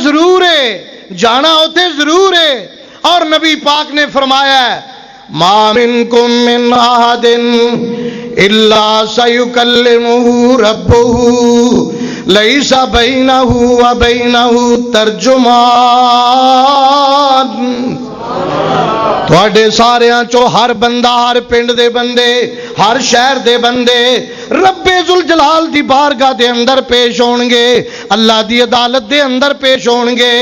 ضرور ہے، جانا ہوتے ضرور ہے. اور نبی پاک نے فرمایا ہے ما منکم من احد الا سیکلمہ ربہ لیس بینہ وبینہ ترجمان. تواڈے ساریاں چو ہر بندہ، ہر پنڈ دے بندے، ہر شہر دے بندے رب ذوالجلال دی بارگاہ دے اندر پیش ہون گے، اللہ دی عدالت دے اندر پیش ہون گے.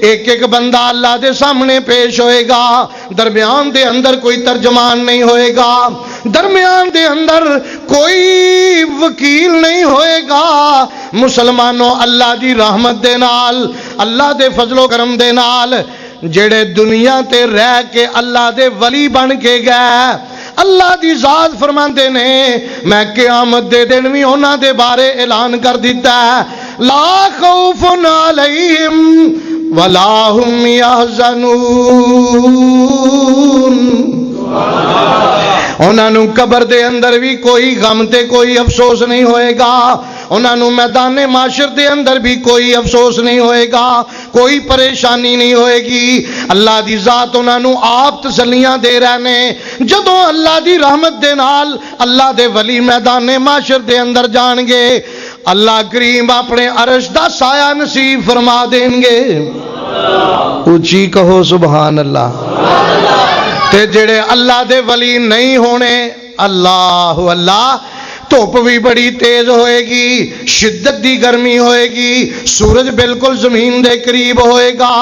ایک ایک بندہ اللہ دے سامنے پیش ہوئے گا. درمیان دے اندر کوئی ترجمان نہیں ہوئے گا، درمیان دے اندر کوئی وکیل نہیں ہوئے گا. مسلمانوں، اللہ دی رحمت دے نال، اللہ دے فضل و کرم دے نال جڑے دنیا تے رہ کے اللہ دے ولی بن کے گئے، اللہ دی ذات فرماندے نے میں قیامت دے دن بھی انہاں دے بارے اعلان کر دیتا ہے لا خوف علیہم ولا هم يحزنون. انہاں نو قبر دے اندر بھی کوئی غم تے کوئی افسوس نہیں ہوئے گا، انہاں نو میدان معاشر دے اندر بھی کوئی افسوس نہیں ہوئے گا، کوئی پریشانی نہیں ہوئے گی. اللہ دی ذات انہاں نو آپ تسلیاں دے رہنے. جدوں اللہ دی رحمت دے نال اللہ دے ولی میدان معاشر دے اندر جان گے، اللہ کریم اپنے عرش دا سایہ نصیب فرما دیں گے. اونچی کہو سبحان اللہ. تے جڑے اللہ دے ولی نہیں ہونے، اللہ اللہ، دھوپ بھی بڑی تیز ہوئے گی، شدت دی گرمی ہوئے گی، سورج بالکل زمین دے قریب ہوئے گا،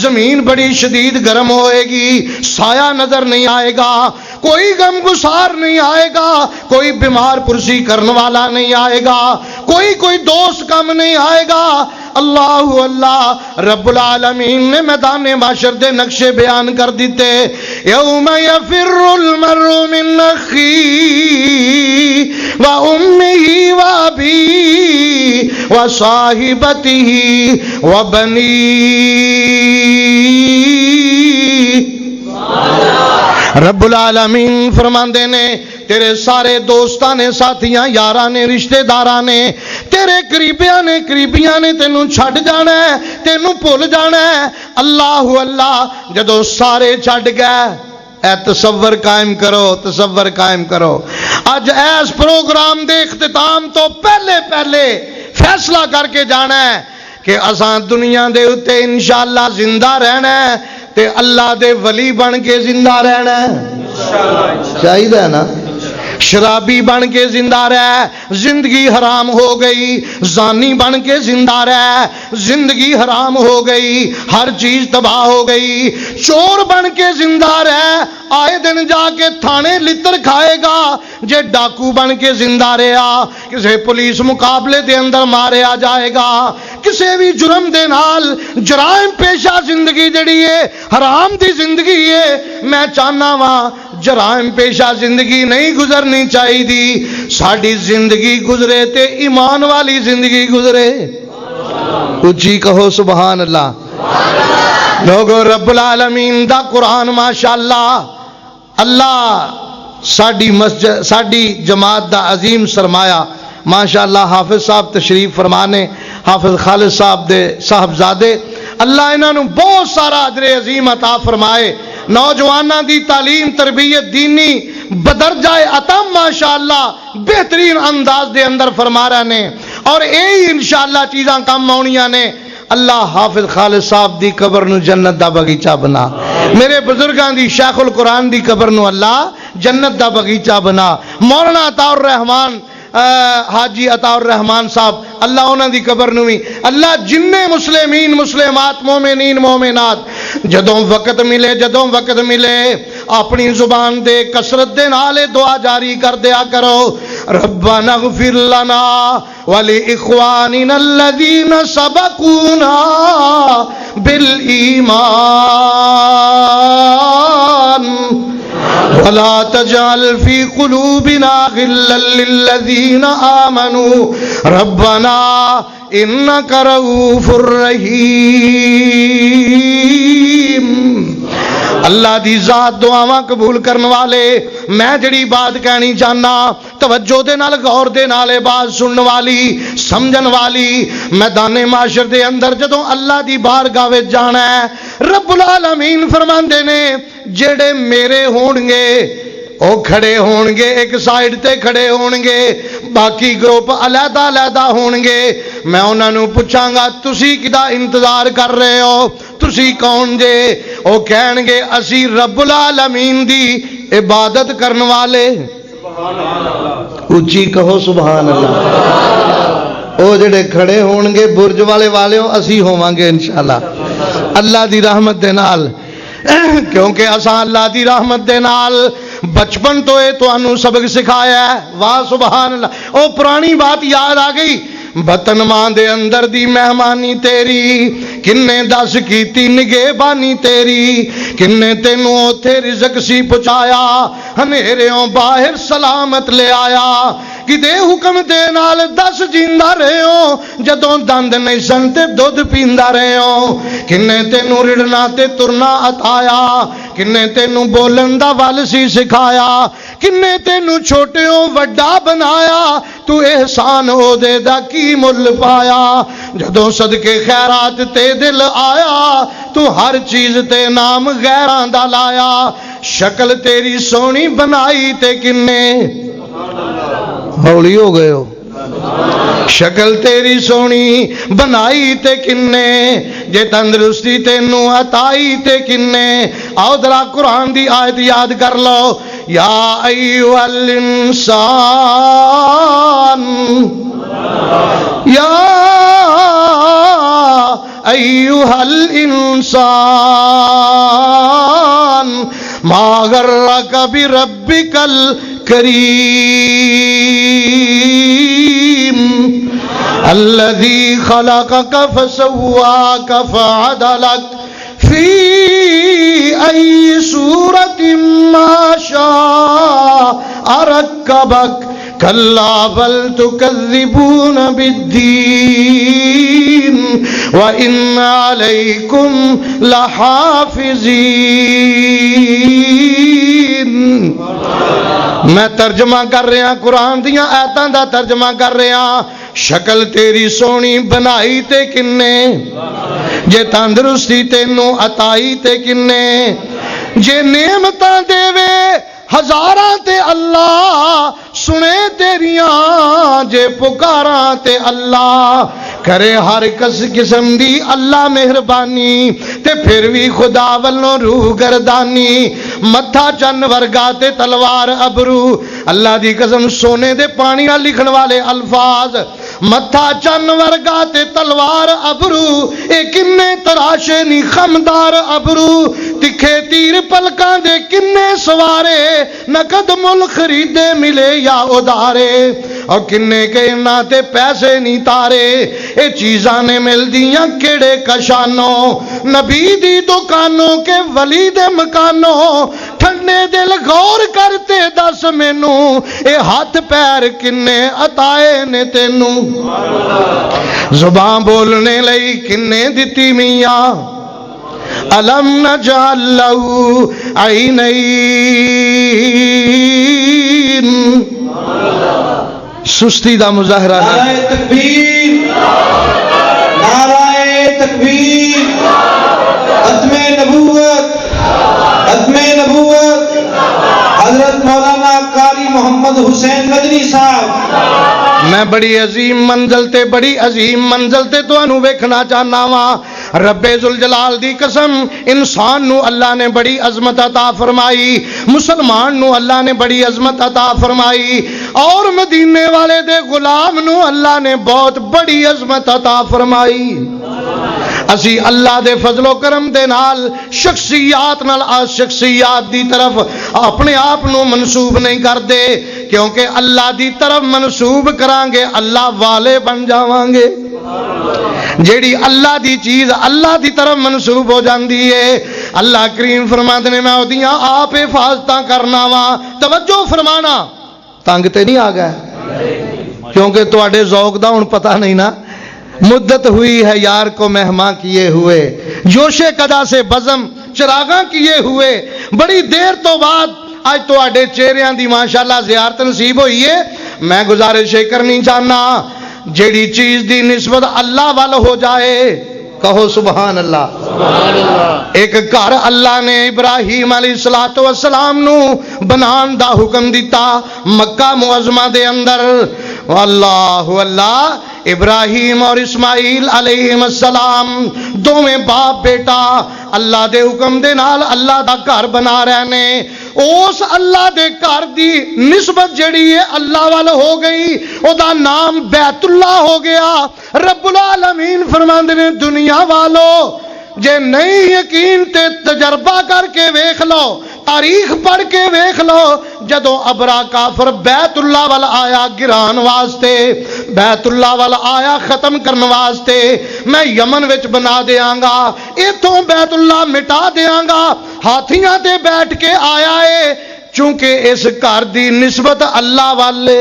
زمین بڑی شدید گرم ہوئے گی، سایہ نظر نہیں آئے گا، کوئی غم گسار نہیں آئے گا، کوئی بیمار پرسی کرنے والا نہیں آئے گا، کوئی دوست کم نہیں آئے گا. اللہ اللہ رب العالمین نے میدان معاشر دے نقشے بیان کر دیتے. یوم یفر المرء من اخیہ و امہ و ابیہ و صاحبتہ و بنیہ. رب العالمین فرماندے نے تیرے سارے دوستاں نے، ساتھیاں، یاراں نے، رشتہ داراں نے، تیرے قریبیاں نے، قریبیاں نے تینوں چھڈ جانا ہے، تینوں بھول جانا ہے. اللہ اللہ جدو سارے چھڈ گئے، اے تصور قائم کرو، تصور قائم کرو. اج ایس پروگرام دے اختتام تو پہلے فیصلہ کر کے جانا ہے کہ اساں دنیا دے اتے انشاءاللہ زندہ رہنا ہے تے اللہ دے ولی بن کے زندہ رہنا ہے. چاہیے نا؟ شرابی بن کے زندہ رہ، زندگی حرام ہو گئی. زانی بن کے زندہ رہ، زندگی حرام ہو گئی، ہر چیز تباہ ہو گئی. چور بن کے زندہ رہ، آئے دن جا کے تھانے لتر کھائے گا. جے ڈاکو بن کے زندہ رہا، کسے پولیس مقابلے دے اندر ماریا جائے گا. کسے بھی جرم دے نال جرائم پیشہ زندگی جڑی ہے، حرام دی زندگی ہے. میں چاہنا وا جرائم پیشہ زندگی نہیں گزرنی چاہیے دی. ساڈی زندگی گزرے تے ایمان والی زندگی گزرے. اونچی کہو سبحان اللہ. لوگو رب العالمین دا قرآن ماشاءاللہ، اللہ ساڈی مسجد، ساڈی جماعت دا عظیم سرمایہ ماشاءاللہ حافظ صاحب تشریف فرمانے، حافظ خالد صاحب دے صاحبزادے، اللہ انہاں نو بہت سارا اجر عظیم عطا فرمائے. نوجواناں دی تعلیم تربیت دینی بدرجہ عطا ماشاءاللہ بہترین انداز دے اندر فرما رہے نے، اور یہی انشاءاللہ چیزاں کم آنیاں نے. اللہ حافظ خالد صاحب دی قبر نو جنت دا باغیچہ بنا. میرے بزرگاں دی شیخ القرآن دی قبر نو اللہ جنت دا باغیچہ بنا. مولانا عطا الرحمان حاجی عطا الرحمان صاحب، اللہ انہاں دی قبر نو بھی اللہ جننے مسلمین مسلمات مومنین مومنات جدوں وقت ملے اپنی زبان دے کثرت دے نال دعا جاری کر دیا کرو. ربنا اغفر لنا ولإخواننا الذين سبقونا بالإيمان ولا تجعل في قلوبنا غلا للذين آمنوا ربنا إنك رؤوف رحيم. اللہ دی ذات دعاواں قبول کرنے والے. میں جڑی بات کہنی چاہنا توجہ دے نال غور دے نال بات سنن والی سمجھن والی میدان معاشر دے اندر جدوں اللہ دی بارگاہ وچ جانا ہے رب العالمین فرماندے نے جڑے میرے ہون گے او کھڑے ہون گے ایک سائیڈ تے کھڑے ہون گے باقی گروپ علیحدہ علیحدہ ہون گے میں انہاں نوں پوچھاں گا تسی کدا انتظار کر رہے ہو تسی کون جے او کہن گے اسی رب العالمین دی عبادت کرن والے اچھی کہو سبحان اللہ او جڑے کھڑے ہون گے برج والے اسی ہوواں گے انشاءاللہ اللہ دی رحمت دے نال کیونکہ اساں اللہ دی رحمت دے نال بچپن تو اے تانوں سبق سکھایا ہے واہ سبحان اللہ او پرانی بات یاد آ گئی بطن ماں دے اندر دی مہمانی تیری کنے دس کیتی نگہبانی تیری کنے تینوں اوتھے رزق سی پہنچایا ہنیریوں باہر سلامت لے آیا کدے حکم دے نال دس جیندا رہے ہو جدوں دند نہیں سن تے دودھ پیندا رہے ہو کنے تینوں رڑنا تے ترنا عطایا کنے تینوں بولن دا ول سی سکھایا کنے تینوں چھوٹیوں وڈا بنایا تو احسان ہو دے دا کی مل پایا جدوں صدقے خیرات تے دل آیا تو ہر چیز تے نام غیراں دا لایا شکل تیری سونی بنائی تے کنے ہولی ہو گئے ہو شکل تیری سونی بنائی تے کنے جے تندرستی تینوں عطائی تے کنے آؤ ذرا قرآن دی آیت یاد کر لو یا ایھا الانسان یا ایھا الانسان ما غرک بربک الکریم الذي خلقك فسواك فعدلك في أي سورة ما شاء ركبك كلا بل تكذبون بالدين وإن عليكم لحافظين میں ترجمہ کر رہا قرآن دیاں آیتاں دا ترجمہ کر رہا شکل تیری سونی بنائی تے کنے جے تندرستی تینوں عطائی تے کنے جے نعمتاں دے وے ہزاراں تے اللہ سنے تیریاں جے پکاراں تے اللہ کرے ہر کس قسم دی اللہ مہربانی تے پھر بھی خدا والوں روح گردانی متھا چن ورگا تے تلوار ابرو اللہ دی قسم سونے دے پانی نال لکھن والے الفاظ متھا چن ورگا تے تلوار ابرو اے کنے تراشے نی خمدار ابرو تکھے تیر پلکاں دے کنے سوارے نقد مل خریدے ملے یا ادارے اور کنے کے انہاں تے پیسے نہیں تارے اے چیزاں نے مل دیاں کیڑے کشانوں نبی دی دکانوں کے ولی دے مکانوں ٹھنڈے دل غور کرتے دس مینوں اے ہاتھ پیر کنے عطائے نے تینوں زبان بولنے لئی کنے دتی میاں الم نجعل لہو عینین سستی دا مظاہرہ نعرہ تکبیر نعرہ تکبیر ختم نبوت ختم نبوت حضرت مولانا قاری محمد حسین مدنی صاحب میں بڑی عظیم منزل تے تو انہوں ویکھنا چاہنا وا رب ذوالجلال دی قسم انسان نو اللہ نے بڑی عظمت عطا فرمائی مسلمان نو اللہ نے بڑی عظمت عطا فرمائی اور مدینے والے دے غلام نو اللہ نے بہت بڑی عظمت عطا فرمائی اسی اللہ دے فضل و کرم دے نال شخصیات نال شخصیات دی طرف اپنے آپ نو منسوب نہیں کر دے کیونکہ اللہ دی طرف منسوب کرانگے اللہ والے بن جاوانگے جیڑی اللہ دی چیز اللہ دی طرف منسوب ہو جاندی ہے اللہ کریم فرماتے نے میں اودیاں آپ حفاظتاں کرنا وا توجہ فرمانا تنگ تے نہیں آ گئے کیونکہ تواڈے ذوق دا ہن پتہ نہیں نا مدت ہوئی ہے یار کو مہمان کیے ہوئے جوش قدا سے بزم چراغاں کیے ہوئے بڑی دیر تو بعد اج تواڈے چہریاں دی ماشاءاللہ زیارت نصیب ہوئی ہے. میں گزارش کرنی چاہنا جیڑی چیز دی نسبت اللہ وال ہو جائے کہو سبحان اللہ. ایک گھر اللہ نے ابراہیم علیہ السلام نو بنان دا حکم دیتا مکہ معظمہ دے اندر. اللہ اللہ ابراہیم اور اسماعیل علیہ السلام دوویں باپ بیٹا اللہ دے حکم دے نال اللہ دا گھر بنا رہے نے. اس اللہ دے گھر دی نسبت جڑی ہے اللہ وال ہو گئی او دا نام بیت اللہ ہو گیا. رب العالمین فرماندے نے دنیا والو جے نہیں یقین تے تجربہ کر کے ویکھ لو تاریخ پڑھ کے ویکھ لو جدوں ابرا کافر بیت اللہ وال آیا گران واسطے بیت اللہ وال آیا ختم کرن واسطے میں یمن وچ بنا دیاں گا ایتھوں بیت اللہ مٹا دیاں گا ہاتھیاں تے بیٹھ کے آیا ہے چونکہ اس گھر دی نسبت اللہ والے.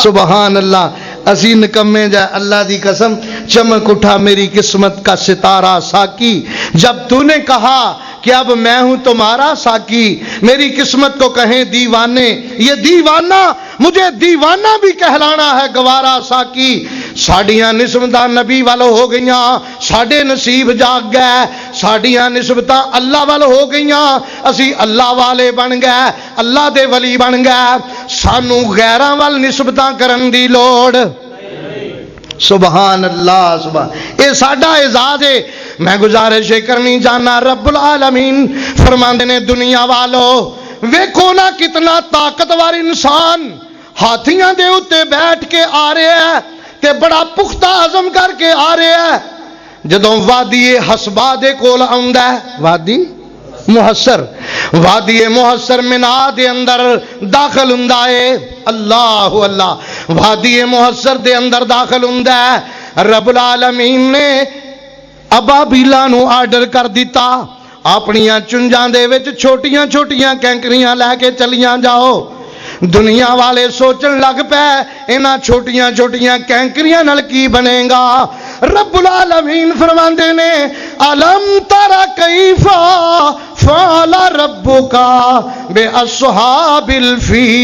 سبحان اللہ. اسی نکمے جا اللہ دی قسم چمک اٹھا میری قسمت کا ستارہ ساکی جب تو نے کہا کہ اب میں ہوں تمہارا ساکی. میری قسمت کو کہیں دیوانے یہ دیوانہ مجھے دیوانہ بھی کہلانا ہے گوارا ساکی. ساڑیاں نسبتاں نبی والو ہو گئیاں ساڑے نصیب جاگ گئے ساڑیاں نسبتاں اللہ والو ہو گئیاں اسی اللہ والے بن گئے اللہ دے ولی بن گئے. سانو غیراں وال نسبتاں کرن دی لوڑ. سبحان اللہ سبحان. اے ساڈا اعزاز ہے. میں گزارش کرنی جانا رب العالمین فرماندے نے دنیا والو ویکھو نا کتنا طاقتور انسان ہاتھیاں دے اوتے بیٹھ کے آ رہے ہیں تے بڑا پختہ عزم کر کے آ رہے ہیں. جدوں وادی حسبا دے کول آندا ہے وادی محسر وادی محسر منا دے اندر داخل ہوندا ہے. اللہ اللہ وادی محسر دے اندر داخل ہوندا ہے. رب العالمین نے ابابیلاں نو آرڈر کر دیتا اپنیاں چنجاں دے وچ چھوٹیاں چھوٹیاں کینکریاں لے کے چلیاں جاؤ. دنیا والے سوچن لگ پے انہاں چھوٹیاں چھوٹیاں کینکریاں نال کی بنے گا. رب العالمین فرماندے نے الم تر کیف فعل ربک باصحاب الفیل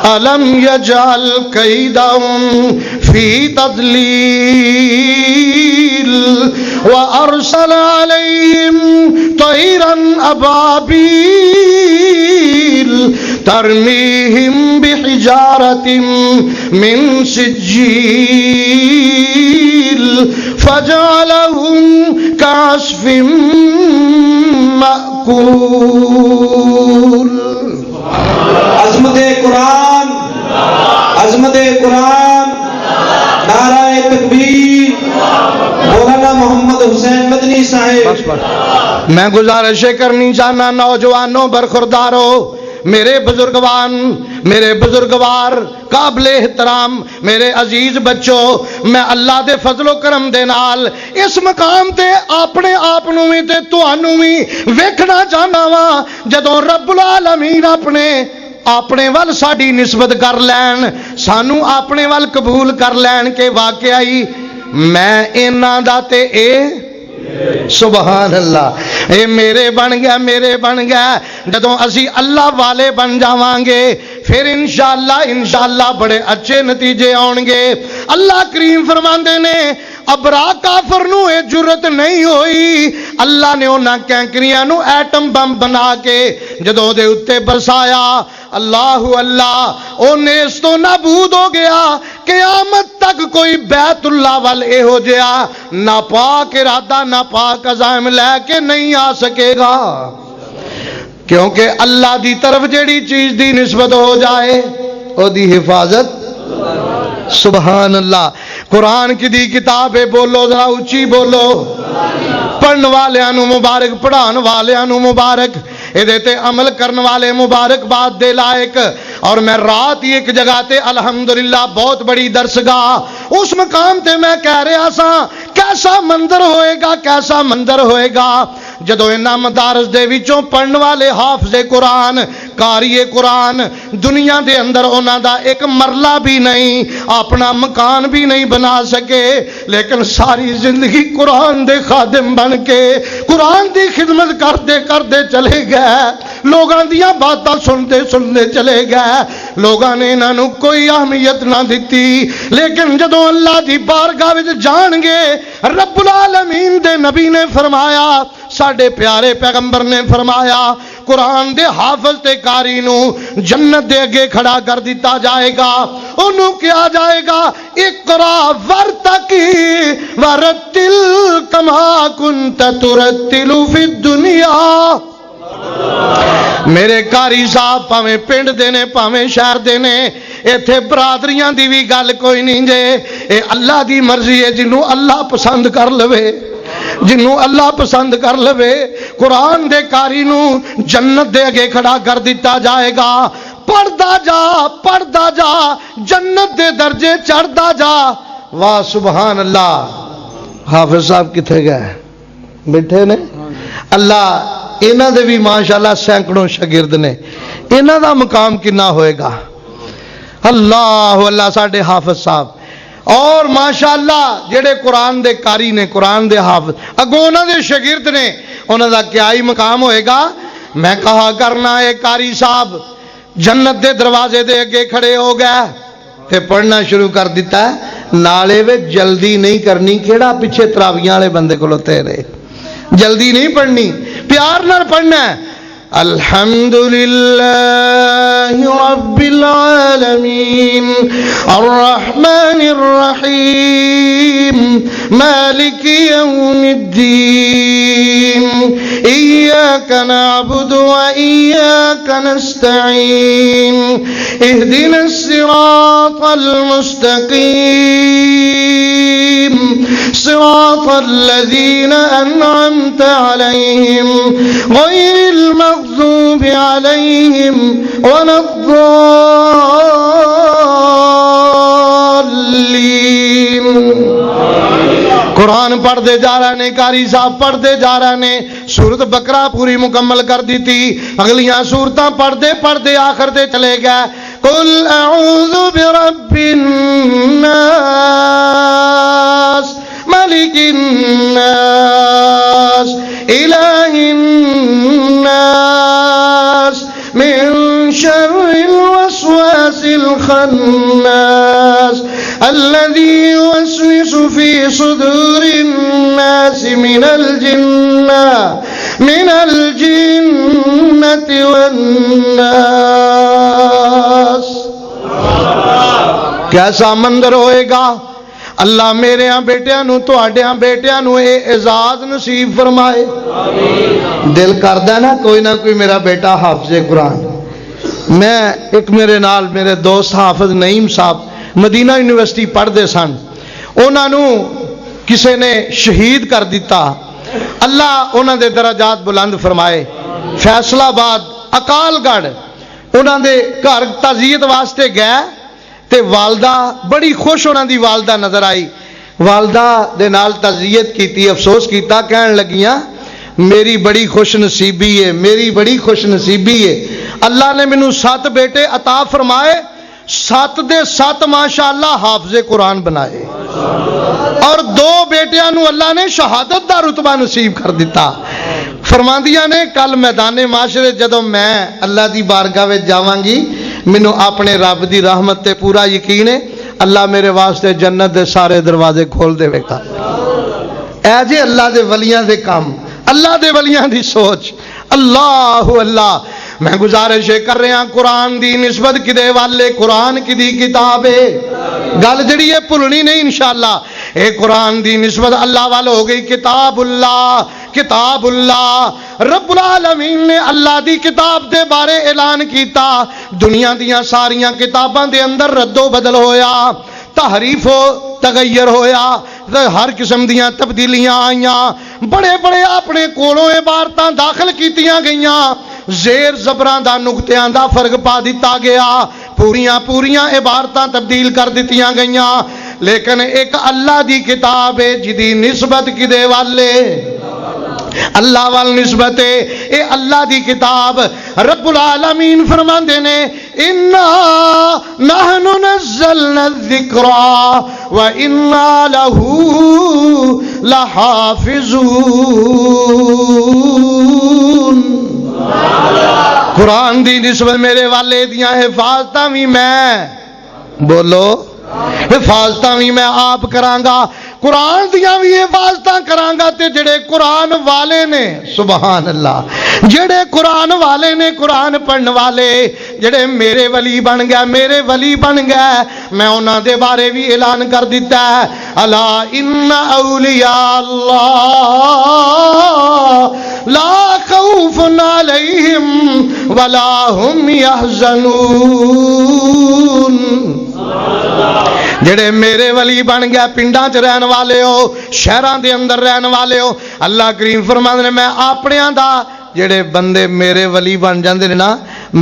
الم یجعل کیدہم فی تضلیل وارسل علیہم طیرا ابابیل ترمیہم بحجارت من سجیل فجعلہم کعصف مأکول. عظمت قرآن عظمت قرآن نعرہ تکبیر مولانا محمد حسین مدنی صاحب. میں گزارش کرنی چاہنا نوجوانوں برخوردارو میرے بزرگوان میرے بزرگوار قابل احترام میرے عزیز بچوں میں اللہ دے فضل و کرم دے نال اس مقام تے اپنے آپ نو وی تے تانوں وی ویکھنا چاہنا وا جدوں رب العالمین اپنے ول ساڈی نسبت کر لین سانو اپنے ول قبول کر لین کہ واقعی میں انہاں دا تے اے سبحان اللہ اے میرے بن گیا جدوں اسی اللہ والے بن جاواں گے پھر انشاءاللہ بڑے اچھے نتیجے آن گے. اللہ کریم فرماندے نے ابرا کافر نو اے جرت نہیں ہوئی اللہ نے انہاں کینکریاں نو ایٹم بم بنا کے جدوں دے اتے برسایا اللہ اللہ او نیس تو نابود ہو گیا. قیامت تک کوئی بیت اللہ وال اے ہو جیا ناپاک ارادہ ناپاک عزائم لے کے نہیں آ سکے گا کیونکہ اللہ دی طرف جیڑی چیز دی نسبت ہو جائے او دی حفاظت. سبحان اللہ. قرآن کی دی کتاب ہے بولو ذرا اچھی بولو پڑھن والیاں نو مبارک پڑھان والیاں نو مبارک اے تے عمل کرن والے مبارک بات دے لائق. اور میں رات ہی ایک جگہ تے الحمدللہ بہت بڑی درسگاہ اس مقام تے میں کہہ رہا سا کیسا منظر ہوئے گا جدو انہاں مدارس دے وچوں پڑھن والے حافظ قرآن قاری قرآن دنیا دے اندر انہاں دا ایک مرلہ بھی نہیں، اپنا مکان بھی نہیں بنا سکے، لیکن ساری زندگی قرآن دے خادم بن کے قرآن دی خدمت کرتے کرتے چلے گئے، لوگاں دیاں باتاں سنتے سنتے چلے گئے، لوگاں نے انہاں نو کوئی اہمیت نہ دیتی، لیکن جدوں اللہ دی بارگاہ وچ جان گے رب العالمین دے نبی نے فرمایا، ساڈے پیارے پیغمبر نے فرمایا، قرآن دے حافظ تے قاری نو جنت دے اگے کھڑا کر دیتا جائے گا، انہوں کیا جائے گا، اقرا ورتقی ورتل کما کنت ترتل فی الدنیا۔ میرے قاری صاحب پاویں پنڈ دے نے پاویں شہر دے نے، ایتھے برادریاں دی بھی گل کوئی نہیں جے، اے اللہ دی مرضی ہے، جنوں اللہ پسند کر لوے، جنوں اللہ پسند کر لوے، قرآن دے قاری نو جنت دے اگے کھڑا کر دیتا جائے گا، پڑھدا جا جنت دے درجے چڑھدا جا۔ واہ سبحان اللہ۔ حافظ صاحب کتنے گئے؟ بیٹھے نے؟ اللہ انہاں دے بھی ماشاءاللہ سینکڑوں شاگرد نے، انہاں دا مقام کنا ہوئے گا؟ اللہ اللہ ساڈے حافظ صاحب، اور ماشاءاللہ جڑے قرآن دے قاری نے، قرآن دے حافظ، اگوں انہاں دے شاگرد نے، انہاں دا کیا ہی مقام ہوئے گا؟ میں کہا کرنا ہے قاری صاحب جنت دے دروازے دے اگے کھڑے ہو گئے تے پڑھنا شروع کر دیتا ہے، نالے وچ جلدی نہیں کرنی، کیڑا پیچھے تراویاں والے بندے کولوں تیرے، جلدی نہیں پڑھنی، پیار نال پڑھنا ہے۔ الحمدللہ رب العالمین الرحمن الرحیم مالک یوم الدین ایاک نعبد و ایاک نستعین اہدنا الصراط المستقیم صراط الذین انعمت علیہم غیر المغضوب علیہم ولا الضالین۔ قرآن پڑھتے جا رہے نے، قاری صاحب پڑھتے جا رہے نے، سورت بقرہ پوری مکمل کر دی تھی، اگلیاں سورتاں پڑھتے پڑھتے آخر تے چلے گئے، قل اعوذ برب الناس ملک الناس الہ الناس من شر الوسواس الخناس الذي يوسوس في صدور الناس من الجنة والناس۔ کیسا منظر ہوئے گا؟ اللہ میرے ہاں بیٹیاں نو تو آڈے ہاں بیٹیاں نو اے اعزاز نصیب فرمائے۔ دل کردہ نا کوئی نہ کوئی میرا بیٹا حافظ قرآن۔ میں ایک میرے نال میرے دوست حافظ نعیم صاحب مدینہ یونیورسٹی پڑھ دے سن، انہاں نو کسے نے شہید کر دیتا، اللہ انہاں دے درجات بلند فرمائے۔ فیصلہ آباد اکال گڑھ انہاں دے گھر تعزیت واسطے گئے تے والدہ بڑی خوش ہونا دی والدہ نظر آئی، والدہ دے نال تعزیت کیتی، افسوس کیتا، کہن لگیاں میری بڑی خوش نصیبی ہے، میری بڑی خوش نصیبی ہے، اللہ نے مینوں 7 بیٹے عطا فرمائے، 7 دے 7 ماشاءاللہ حافظ قرآن بنائے، اور 2 بیٹیاں نو اللہ نے شہادت دا رتبہ نصیب کر دیتا۔ فرماندیاں نے کل میدان معاشرے جدوں میں اللہ دی بارگاہ وچ جاواں گی، مینوں اپنے رب دی رحمت تے پورا یقین ہے، اللہ میرے واسطے جنت دے سارے دروازے کھول دے گا۔ اے جے اللہ دے ولیاں دے کام، اللہ دے ولیاں دی سوچ، اللہ اللہ۔ میں گزارش کر رہا قرآن دی نسبت کدے والے، قرآن کی دی کتاب ہے، گل جڑی ہے بھولنی نہیں انشاءاللہ، اے قرآن دی نسبت اللہ والے ہو گئی، کتاب اللہ، کتاب اللہ۔ رب العالمین نے اللہ دی کتاب دے بارے اعلان کیتا، دنیا دیاں ساریاں کتاباں دے اندر رد و بدل ہویا، تحریف و تغیر ہویا، ہر قسم دیاں تبدیلیاں آئیاں، بڑے بڑے اپنے کولوں عبارتاں داخل کیتیاں گئیاں، زیر زبراں دا نقطیاں دا فرق پا دیتا گیا، پوریاں عبارتاں تبدیل کر دیتیاں گئیاں، لیکن ایک اللہ دی کتاب ہے جدی نسبت کدے والے، اللہ وال نسبت ہے، اے اللہ دی کتاب۔ رب العالمین فرماندے نے انا نحن نزلنا الذکر وانا لہ لحافظون۔ قرآن دی نسبت میرے والے دیاں حفاظتاں بھی میں، بولو حفاظتاں بھی میں آپ کرانگا، قرآن دیاں بھی حفاظتاں کرانگا تے جڑے قرآن والے نے، سبحان اللہ، جڑے قرآن والے نے، قرآن پڑھن والے جڑے میرے ولی بن گئے، میرے ولی بن گئے، میں انہاں دے بارے بھی اعلان کر دیتا ہے، الا ان اولیاء اللہ لا خوف علیہم ولا هم يحزنون۔ جڑے میرے ولی بن گیا، پنڈاں چ رہن والے ہو، شہراں دے اندر رہن والے ہو، اللہ کریم فرماندے نے میں اپنیاں دا جڑے بندے میرے ولی بن جاندے نے نا،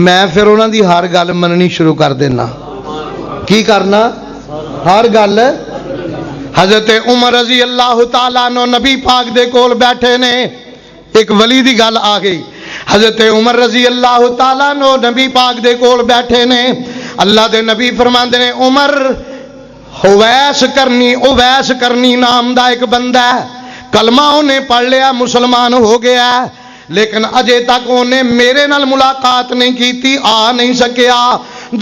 میں پھر انہاں دی ہر گل مننی شروع کر دینا۔ کی کرنا؟ ہر گل۔ حضرت عمر رضی اللہ تعالیٰ عنہ نبی پاک دے کول بیٹھے نے، ایک ولی دی گل آ گئی۔ حضرت عمر رضی اللہ تعالیٰ عنہ نبی پاک دے کول بیٹھے نے، اللہ دے نبی فرماندے نے عمر اویس کرنی نام دا ایک بندہ ہے، کلمہ انہیں پڑھ لیا، مسلمان ہو گیا ہے، لیکن اجے تک انہیں میرے نال ملاقات نہیں کیتی، آ نہیں سکیا،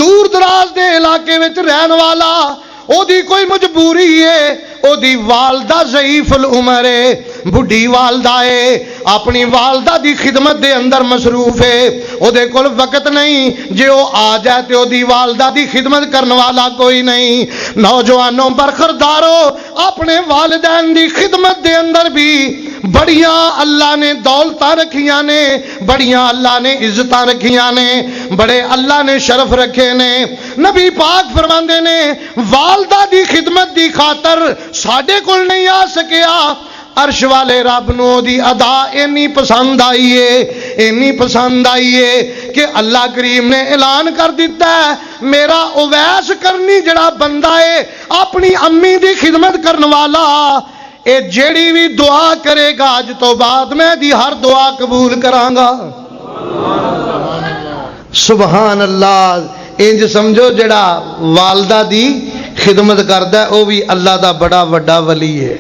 دور دراز دے علاقے وچ رہن والا، او دی کوئی مجبوری ہے، او دی والدہ ضعیف العمر ہے، بڑھی والدہ ہے، اپنی والدہ دی خدمت دے اندر مصروف ہے، او دے کول وقت نہیں، جے او آ جائے تے او دی والدہ دی خدمت کرنے والا کوئی نہیں۔ نوجوانوں برخوردارو، اپنے والدین دی خدمت دے اندر بھی بڑیاں اللہ نے دولتاں رکھیاں نے، بڑیاں اللہ نے عزتاں رکھیاں نے، بڑے اللہ نے شرف رکھے نے۔ نبی پاک فرماندے نے والدہ دی خدمت دی خاطر ساڈے کول نہیں آ سکیا، عرش والے رب نو دی ادا اینی پسند آئی ہے کہ اللہ کریم نے اعلان کر دیتا ہے میرا اویس کرنی جڑا بندہ ہے اپنی امی دی خدمت کرنے والا، اے جیڑی بھی دعا کرے گا اج تو بعد میں دی ہر دعا قبول کرانگا۔ سبحان اللہ۔ انج سمجھو جڑا والدہ دی خدمت کردا ہے او بھی اللہ دا بڑا وڈا ولی ہے،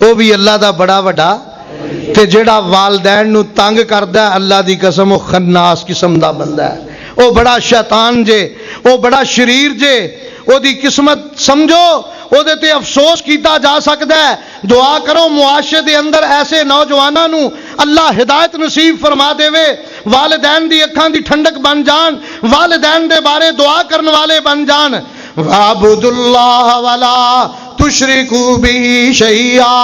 او بھی اللہ دا بڑا وڈا، تے جڑا والدین نو تنگ کردا ہے اللہ دی قسم او خناس قسم دا بندہ ہے، او بڑا شیطان جے، او بڑا شریر جے، او دی قسمت سمجھو او دے تے افسوس کیتا جا سکتا ہے۔ دعا کرو معاشرے دے اندر ایسے نوجواناں نو اللہ ہدایت نصیب فرما دے وے، والدین دی اکھاں دی ٹھنڈک بن جان، والدین دے بارے دعا کرن والے بن جان۔ وَعَبُدُ اللَّهَ وَلَا تُشْرِكُوا بِهِ شَيْئًا۔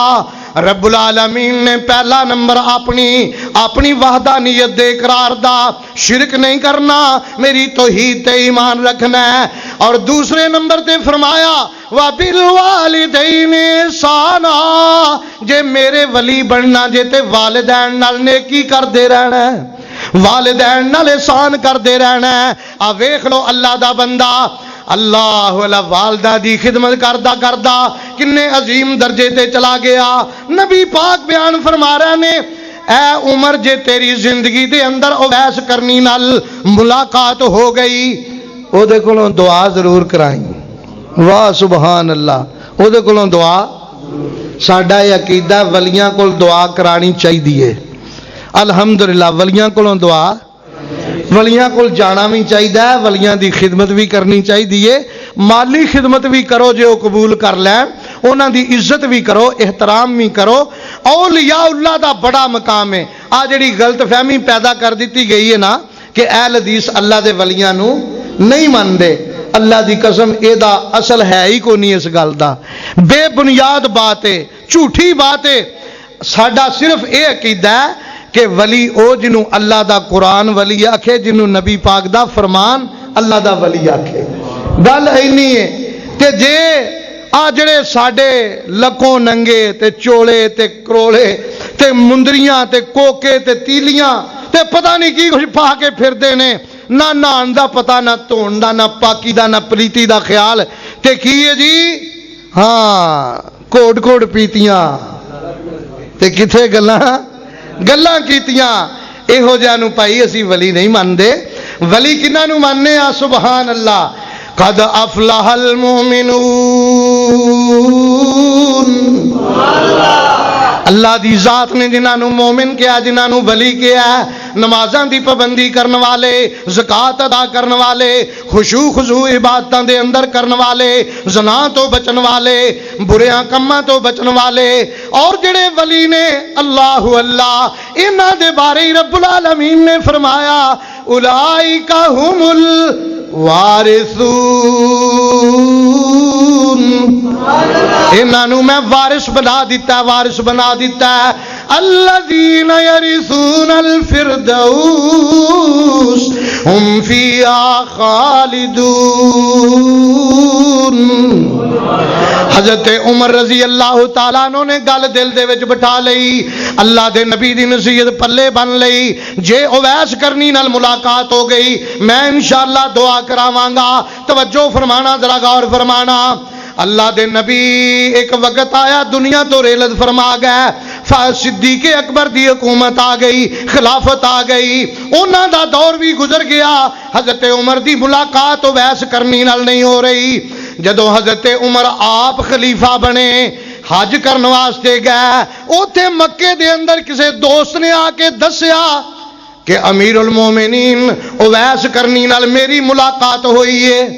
رب العالمین نے پہلا نمبر اپنی وحدانیت دے اقرار دا، شرک نہیں کرنا، میری توحید تے ایمان رکھنا ہے، اور دوسرے نمبر تے فرمایا وَبِالْوَالِدَيْنِ إِحْسَانًا، جے میرے ولی بننا جے تے والدین نال نیکی کر دے رہنا ہے، والدین نال احسان کر دے رہنا ہے۔ آ ویکھ لو اللہ دا بندہ اللہ والا والدہ دی خدمت کردہ کنے عظیم درجے تے چلا گیا۔ نبی پاک بیان فرما رہے نے اے عمر جے تیری زندگی دے اندر اویس کرنی نال ملاقات ہو گئی، او دے کولوں دعا ضرور کرائیں۔ واہ سبحان اللہ، او دے کولوں دعا، ساڈا یہ عقیدہ ولیاں کول دعا کرانی چاہیے، الحمدللہ ولیاں کولوں دعا، ولیاں کول جانا بھی چاہیے، ولیاں دی خدمت بھی کرنی چاہیے، مالی خدمت بھی کرو جے وہ قبول کر لین، انہاں دی عزت بھی کرو، احترام بھی کرو۔ اولیاء اللہ دا بڑا مقام ہے۔ آ جڑی غلط فہمی پیدا کر دیتی گئی ہے نا کہ اہل حدیث اللہ دے ولیاں نو نہیں مندے، اللہ دی قسم اے دا اصل ہے ہی کو نہیں، اس گل دا بے بنیاد بات ہے، جھوٹھی بات ہے۔ ساڈا صرف اے عقیدہ ہے کہ ولی او جنوں اللہ دا قرآن ولی آکھے، جنوں نبی پاک دا فرمان اللہ دا ولی آکھے، گل اینی ہے۔ تے جے آ جڑے ساڈے لکھوں ننگے تے چولے تے کروڑے تے مندریاں تے کوکے تے تیلیاں تے پتہ نہیں کی کچھ پا کے پھردے نے، نہ نان دا پتہ، نہ دھون دا، نہ پاکی دا، نہ پلیتی دا خیال، تے کی ہے جی ہاں کوڑ کوڑ پیتیاں تے کتھے گلاں گلاں کیتیاں ਇਹੋ ਜਿਹਾ ਨੂੰ ਭਾਈ ਅਸੀਂ ਵਲੀ ਨਹੀਂ ਮੰਨਦੇ ਵਲੀ ਕਿਹਨਾਂ ਨੂੰ ਮੰਨਦੇ ਆ ਸੁਭਾਨ ਅੱਲਾਹ قد افلح المؤمنون اللہ دی ذات نے جنہاں نو مومن کیا جنہاں نو ولی کیا نمازاں دی پابندی کرن والے زکات ادا کرن والے خشوع خضوع عبادتاں دے اندر کرن والے زنا تو بچن والے بریاں کماں تو بچن والے اور جڑے ولی نے اللہ اللہ انہاں دے بارے رب العالمین نے فرمایا اولئک هم وارثون انہاں نو میں وارث بنا دیتا ہے الذین یرثون الفردوس ہم فیہا خالدون حضرت عمر رضی اللہ تعالیٰ عنہ نے گل دل دے وچ بٹھا لئی اللہ دے نبی دی نصیحت پلے بن لئی جے اویس کرنی نال ملاقات ہو گئی میں انشاءاللہ دعا کراواں گا توجہ فرمانا ذرا غور فرمانا اللہ دے نبی ایک وقت آیا دنیا تو ریلت فرما گئے صدیق اکبر دی حکومت آ گئی خلافت آ گئی انہاں دا دور بھی گزر گیا حضرت عمر دی ملاقات اویس کرنی نال نہیں ہو رہی جدو حضرت عمر آپ خلیفہ بنے حج کرن واسطے گئے اوتھے مکے دے اندر کسے دوست نے آ کے دسیا کہ امیر المومنین اویس کرنی نال میری ملاقات ہوئی ہے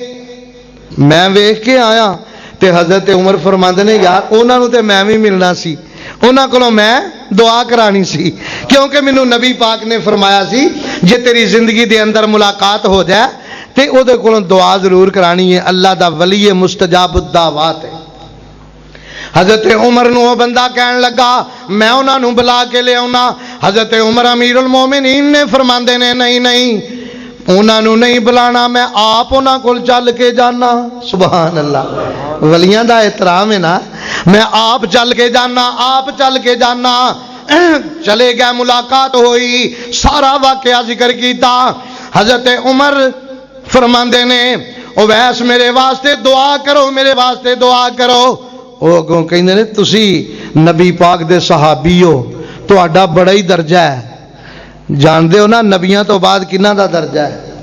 میں ویکھ کے آیا تے حضرت عمر فرماندے نے یار انہاں نوں تے میں بھی ملنا سی انہاں کولوں میں دعا کرانی سی کیونکہ مینوں نبی پاک نے فرمایا سی جے تیری زندگی دے اندر ملاقات ہو جائے تے او دے کولوں دعا ضرور کرانی ہے اللہ دا ولی مستجاب الدعوات ہے حضرت عمر نو بندہ کہن لگا میں انہاں نوں بلا کے لے آونا حضرت عمر امیر المومنین نے فرماندے نے نہیں انہاں نوں نہیں بلانا میں آپ انہاں کول چل کے جانا سبحان اللہ ولیاں دا احترام ہے نا میں آپ چل کے جانا چلے گئے ملاقات ہوئی سارا واقعہ ذکر کیتا حضرت عمر فرماندے نے اویس میرے واسطے دعا کرو او اگوں کہندے نے تسی نبی پاک دے صحابی ہو تہاڈا بڑا ہی درجہ ہے جاندے ہو نا نبیاں تو بعد کنہ دا درجہ ہے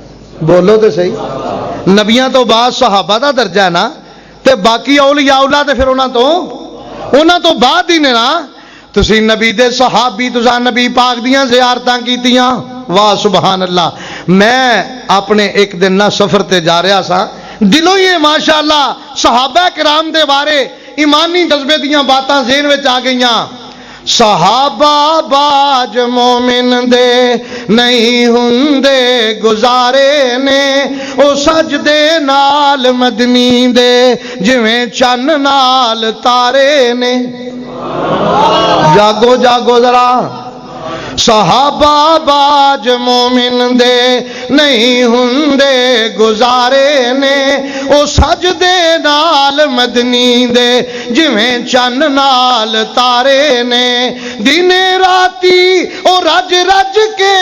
بولو تے صحیح نبیاں تو بعد صحابہ دا درجہ ہے نا تے باقی اولیاء اللہ تے پھر انہاں تو بعد ہی نے نا تسی نبی دے صحابی تساں نبی پاک دیاں زیارتاں کیتیاں واہ سبحان اللہ میں اپنے ایک دن نہ سفر تے جا رہا سا دلوں ہی ماشاءاللہ صحابہ کرام دے بارے ایمانی جذبے دیاں باتاں ذہن وچ آ گئیاں صحابہ باج مومن دے نہیں ہوندے گزارے نے او سجدے نال مدنی دے جویں چن نال تارے نے جاگو ذرا صحابہ باج مومن دے نہیں ہوندے گزارے نے او سجدے نال مدنی دے جویں چن نال تارے نے دن راتی او رج کے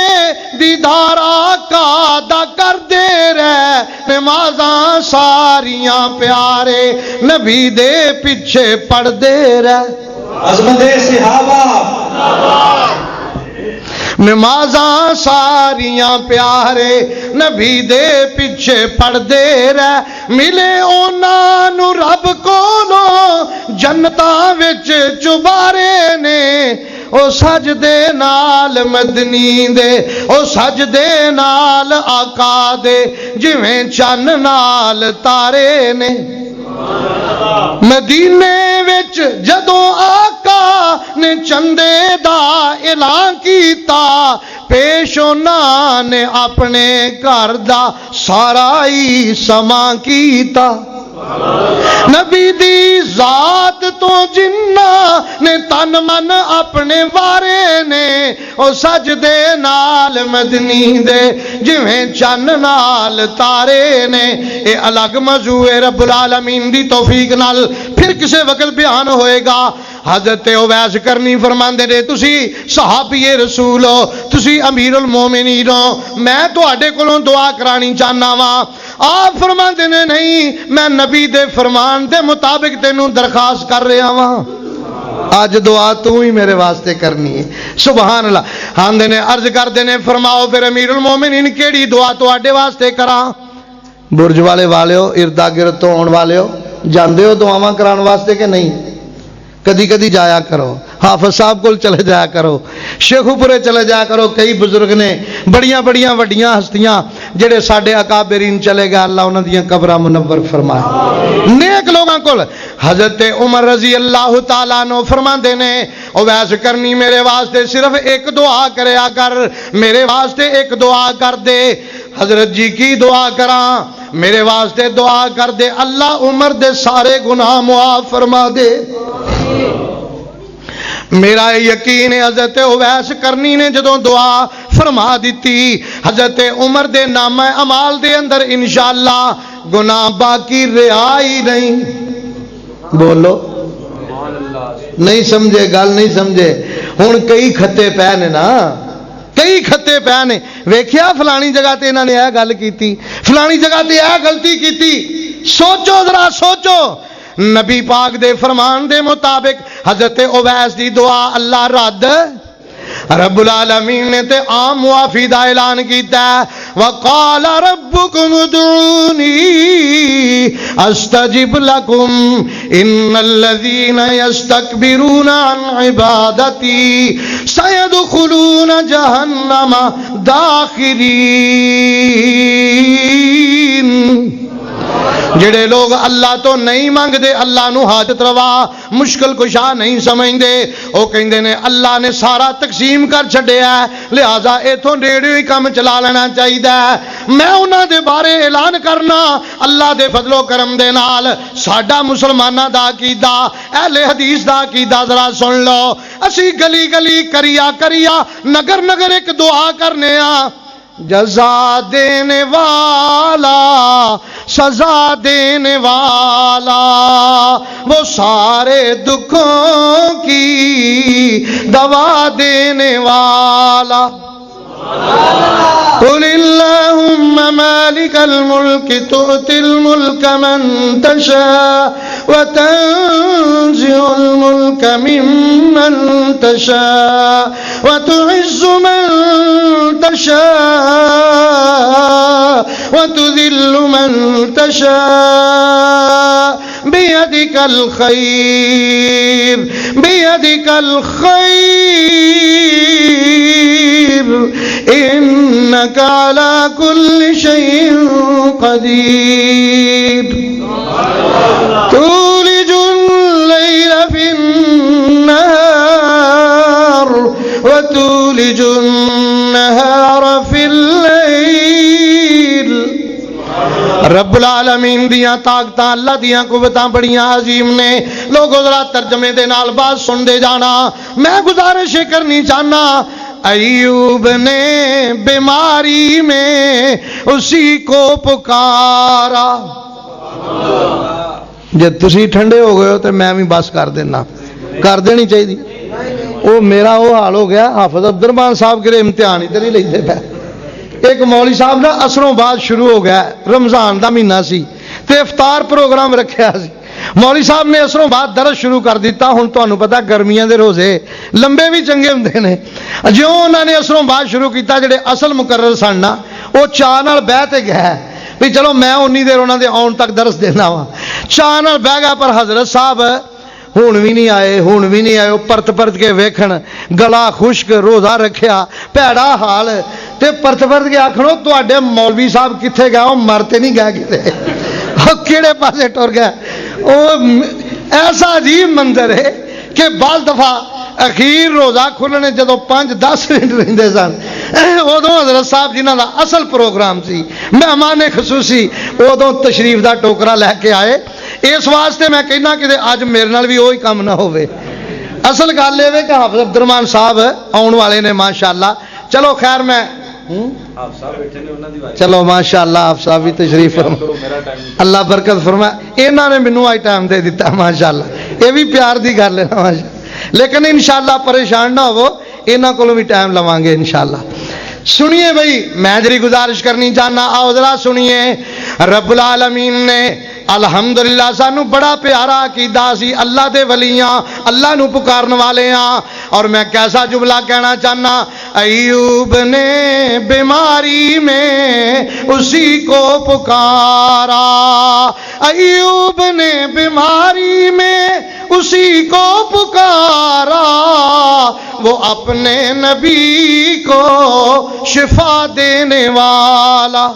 دیدار آقا دا کر دے رہ نمازاں ساریاں پیارے نبی دے پیچھے پڑھ دے رہ عظمت صحابہ نمازاں ساریاں پیارے نبی دے پیچھے پڑھ دے رہ ملے انہاں نو رب کولوں جنتاں وچ چبارے نے او سجدے نال مدنی دے او سجدے نال آقا دے جویں چن نال تارے نے مدینے وچ جدوں آقا نے چندے دا اعلان کیتا پیش انہاں نے اپنے گھر دا سارا ہی سما کیتا نبی دی ذات تو جنہ نے تن من اپنے وارے نے او سجدے نال مدنی دے جویں چن نال تارے نے اے الگ موضوع رب العالمین دی توفیق نال پھر کسے وقت بیان ہوئے گا حضرت اویس کرنی فرماندے نے تسی صحابی رسول ہو تسی امیر المومنین ہو میں تواڈے کولوں دعا کرانی چاہنا وا آپ فرماندے نے نہیں میں نبی دے فرمان دے مطابق تینوں درخواست کر رہا ہاں اج دعا تو ہی میرے واسطے کرنی ہے. سبحان اللہ. آندے نے عرض کردے نے فرماؤ پھر امیر المومنین کیڑی دعا تواڈے واسطے کراں؟ برج والے والےو اردا گرد تو آن والےو جاندے ہو دعاواں کران واسطے کہ نہیں؟ کدی کدی جایا کرو, حافظ صاحب کو چلے جایا کرو, شیخو پورے چلے جایا کرو. کئی بزرگ نے بڑیاں بڑیاں وڈیاں ہستیاں جڑے ساڈے اکابرین چلے گئے, اللہ انہاں دیاں قبراں منور فرمائے. نیک لوگاں کول حضرت عمر رضی اللہ تعالیٰ عنہ فرماندے نے اویس کرنی میرے واسطے صرف ایک دعا کریا کر, میرے واسطے ایک دعا کر دے. حضرت جی کی دعا کراں؟ میرے واسطے دعا کر دے اللہ عمر دے سارے گناہ معاف فرما دے. میرا یقین ہے حضرت اویس کرنی نے جدوں دعا فرما دیتی, حضرت عمر دے نامہ اعمال دے اندر انشاءاللہ گناہ باقی رہا ہی نہیں. بولو نہیں سمجھے گل نہیں سمجھے. ہن کئی کھتے پے نے نا, کئی کھتے پے نے. ویکھیا فلانی جگہ تے انہاں نے یہ گل کیتی, فلانی جگہ تے یہ غلطی کیتی. سوچو ذرا سوچو. نبی پاک دے فرمان دے مطابق حضرت اویس دی دعا اللہ رد رب العالمین نے تے عام معافی دا اعلان کیتا ہے. وقال ربکم ادعونی استجب لکم ان الذین یستکبرون عن عبادتی سیدخلون جہنم داخرین. جڑے لوگ اللہ تو نہیں مانگ دے, اللہ نو حاجت روا مشکل کشا نہیں سمجھ دے, وہ کہندے نے اللہ نے سارا تقسیم کر چھڈیا ہے لہذا ایتھوں ریڑیو ہی کام چلا لینا چاہیے. میں انہاں دے بارے اعلان کرنا اللہ دے فضل و کرم دے نال ساڈا مسلماناں دا عقیدہ اہل حدیث دا عقیدہ ذرا سن لو. اسی گلی گلی کریا کریا نگر نگر ایک دعا کرنے ہاں, جزا دینے والا سزا دینے والا وہ سارے دکھوں کی دوا دینے والا. قل اللہم مالک الملک تؤتی الملک من تشاء وتنزع الملک ممن تشاء وتعز من تشاء وتذل من تشاء بیدک الخیر بیدک الخیر انک علی کل شیء قدیر. تولج اللیل فی النہار وتولج النہار فی اللیل. رب العالمین دیاں طاقتاں اللہ دیاں قوتاں بڑیاں عظیم نے. لوگوں ذرا ترجمے دے نال بات سن دے جانا. میں گزارش کرنی چاہنا ایوب نے بیماری میں اسی کو پکارا. جب تسی ٹھنڈے ہو گئے ہو تو میں بھی بس کر دینا, کر دینی چاہیے. وہ میرا وہ حال ہو گیا, حافظ عبدالرحمان صاحب کے امتحان ہی تو نہیں لیندے پے. ایک مولوی صاحب نا اثروں بعد شروع ہو گیا, رمضان دا مہینہ سی تے افطار پروگرام رکھیا سی. مولوی صاحب نے اثروں بعد درس شروع کر دیتا. ہن تانوں پتہ گرمیاں دے روزے لمبے بھی چنگے ہوندے نے. جیوں انہاں نے اثروں بعد شروع کیتا جڑے اصل مقرر سن نا وہ چاہ نال بہ تے گئے بھی چلو میں اونی دیر انہاں دے آن تک درس دینا وا. چاہ نال بہ گیا پر حضرت صاحب ہون بھی نہیں آئے, ہون بھی نہیں آئے. پرت پرت کے ویکھن گلا خشک روزہ رکھیا پیڑا حال تے پرت پرت کے آکھنو تواڈے مولوی صاحب کتھے گئے؟ وہ مرتے نہیں گئے کتے, وہ کیڑے پاسے ٹر گئے. وہ ایسا عجیب منظر ہے کہ بعض دفعہ اخیر روزہ کھلنے جدو 5-10 منٹ رہندے سن ادو حضرت صاحب جنہاں دا اصل پروگرام سی مہمان خصوصی ادو تشریف دا ٹوکرا لے کے آئے. اس واسطے میں کہنا کہ اج میرے نال بھی وہی کام نہ ہوئے. اصل گل یہ کہ حافظ عبدالرحمان صاحب آن والے نے ماشاءاللہ. چلو خیر میں چلو ماشاءاللہ آپ صاحب بھی تشریف اللہ برکت فرمائے. انہوں نے مینوں آج ٹائم دے دیتا ماشاءاللہ, یہ بھی پیار دی گل ہے نا ماشاءاللہ. لیکن انشاءاللہ پریشان نہ ہو, انہوں کو بھی ٹائم لواں گے انشاءاللہ. سنیے بھائی, میں جری گزارش کرنی چاہنا, آؤ ذرا سنیے. رب العالمین نے الحمدللہ سانو بڑا پیارا عقیدہ سی اللہ دے ولیاں اللہ نو پکارن والے ہاں. اور میں کیسا جملہ کہنا چاہنا, ایوب نے بیماری میں اسی کو پکارا, ایوب نے بیماری میں اسی کو پکارا, وہ اپنے نبی کو شفا دینے والا.